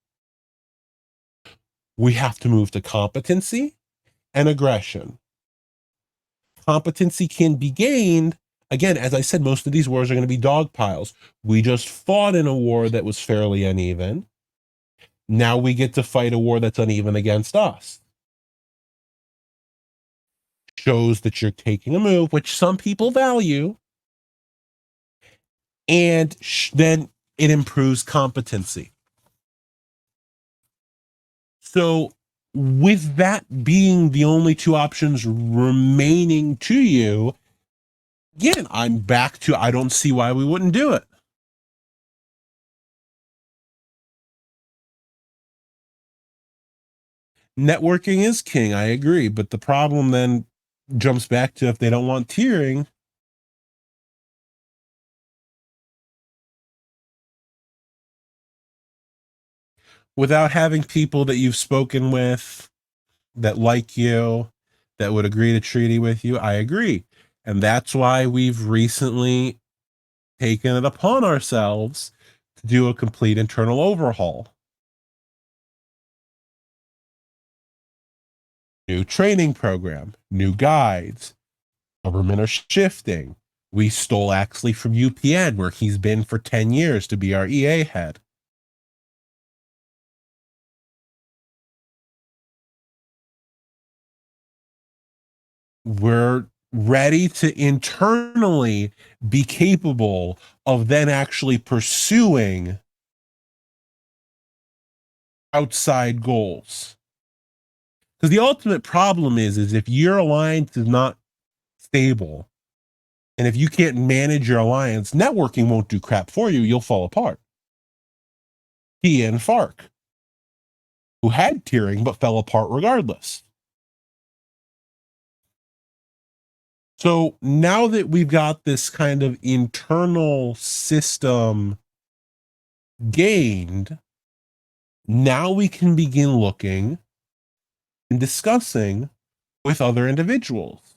we have to move to competency and aggression. Competency can be gained. Again, as I said, most of these wars are going to be dog piles. We just fought in a war that was fairly uneven. Now we get to fight a war that's uneven against us. Shows that you're taking a move, which some people value, and then it improves competency. So, with that being the only two options remaining to you, again, I'm back to I don't see why we wouldn't do it. Networking is king, I agree, but the problem then jumps back to if they don't want tiering. Without having people that you've spoken with that like you, that would agree to treaty with you, I agree. And that's why we've recently taken it upon ourselves to do a complete internal overhaul. New training program, new guides, government are shifting. We stole Axley from UPN, where he's been for 10 years to be our EA head. We're ready to internally be capable of then actually pursuing outside goals. Because the ultimate problem is if your alliance is not stable, and if you can't manage your alliance, networking won't do crap for you. You'll fall apart. He and Fark, who had tiering but fell apart regardless. So now that we've got this kind of internal system gained, now we can begin looking and discussing with other individuals.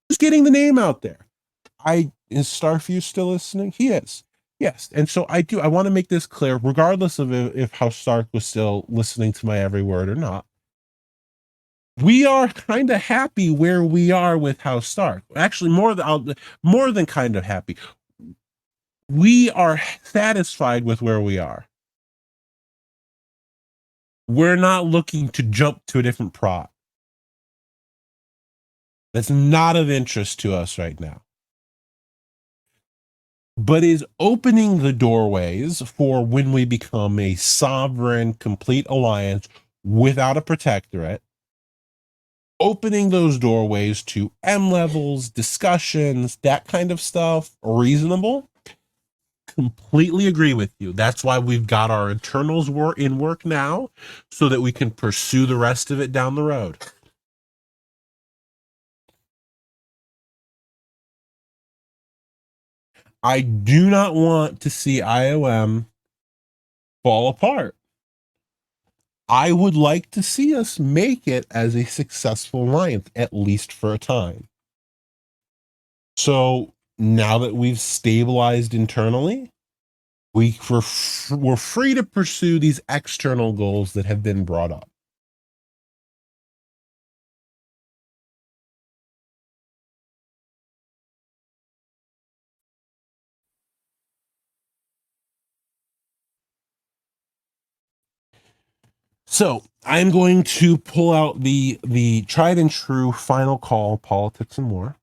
Just getting the name out there. Is Starfuse still listening? He is. Yes. And so I want to make this clear, regardless of if House Stark was still listening to my every word or not. We are kind of happy where we are with House Stark. Actually, more than kind of happy. We are satisfied with where we are. We're not looking to jump to a different prop. That's not of interest to us right now. But is opening the doorways for when we become a sovereign, complete alliance without a protectorate, opening those doorways to M levels, discussions, that kind of stuff, reasonable. Completely agree with you. That's why we've got our internals in work now, so that we can pursue the rest of it down the road. I do not want to see IOM fall apart. I would like to see us make it as a successful alliance, at least for a time. So now that we've stabilized internally, we're free to pursue these external goals that have been brought up. So I'm going to pull out the tried and true final call, politics and war.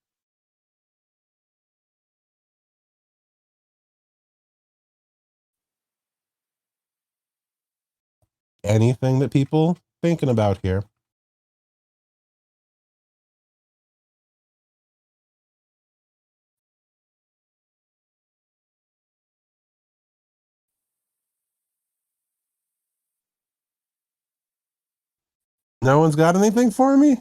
Anything that people thinking about here? No one's got anything for me?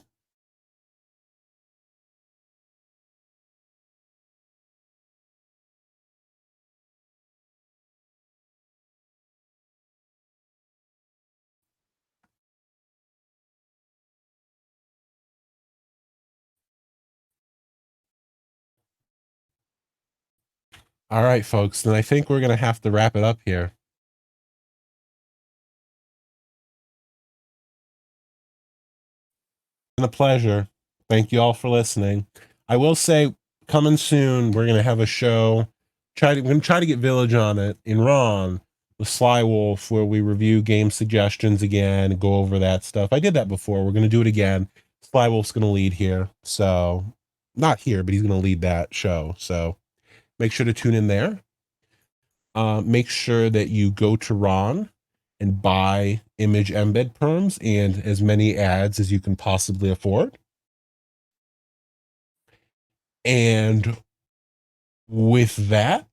All right, folks, then I think we're going to have to wrap it up here. It's been a pleasure. Thank you all for listening. I will say, coming soon, we're going to have a show. We're going to try to get Village on it in Ron with Sly Wolf, where we review game suggestions again and go over that stuff. I did that before. We're going to do it again. Sly Wolf's going to lead here. So, not here, but he's going to lead that show. So, make sure to tune in there. Make sure that you go to Ron and buy image embed perms and as many ads as you can possibly afford. And with that,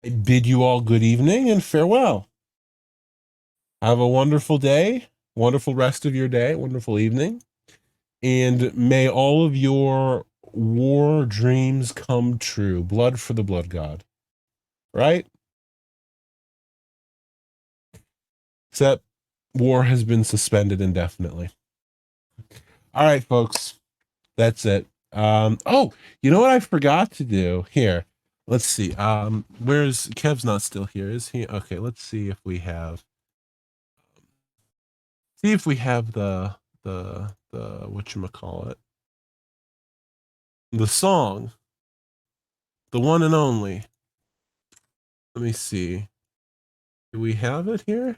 I bid you all good evening and farewell. Have a wonderful day, wonderful rest of your day, wonderful evening. And may all of your war dreams come true. Blood for the blood god. Right? Except war has been suspended indefinitely. All right, folks. That's it. Oh, you know what I forgot to do here? Let's see. Where's Kev's not still here, is he? Okay, let's see if we have the whatchamacallit. The song. The one and only. Let me see. Do we have it here?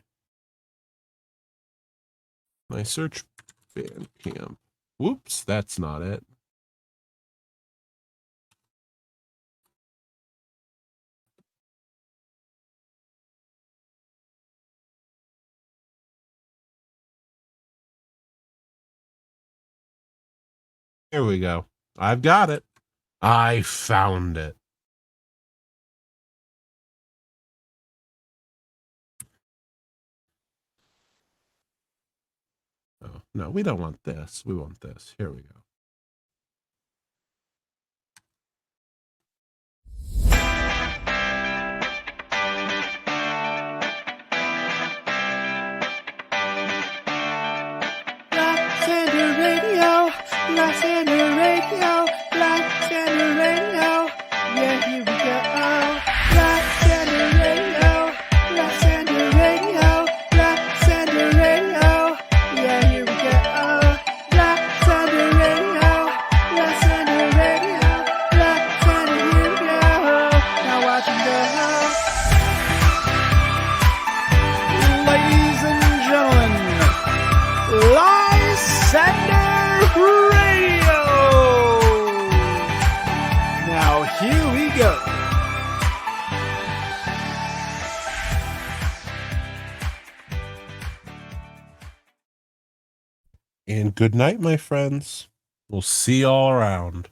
My search Bandcamp. Whoops, that's not it. Here we go. I've got it. I found it. Oh, no, we don't want this. We want this. Here we go. Lysander Radio, Lysander Radio, Lysander Radio. Yeah, here we go. Lysander Radio, Lysander Radio, Lysander Radio. Yeah, here we go. Lysander Radio, Lysander Radio, Lysander, here we go. Now watch him go. Ladies and gentlemen, Lysander Radio. Now here we go. And good night, my friends. We'll see you all around.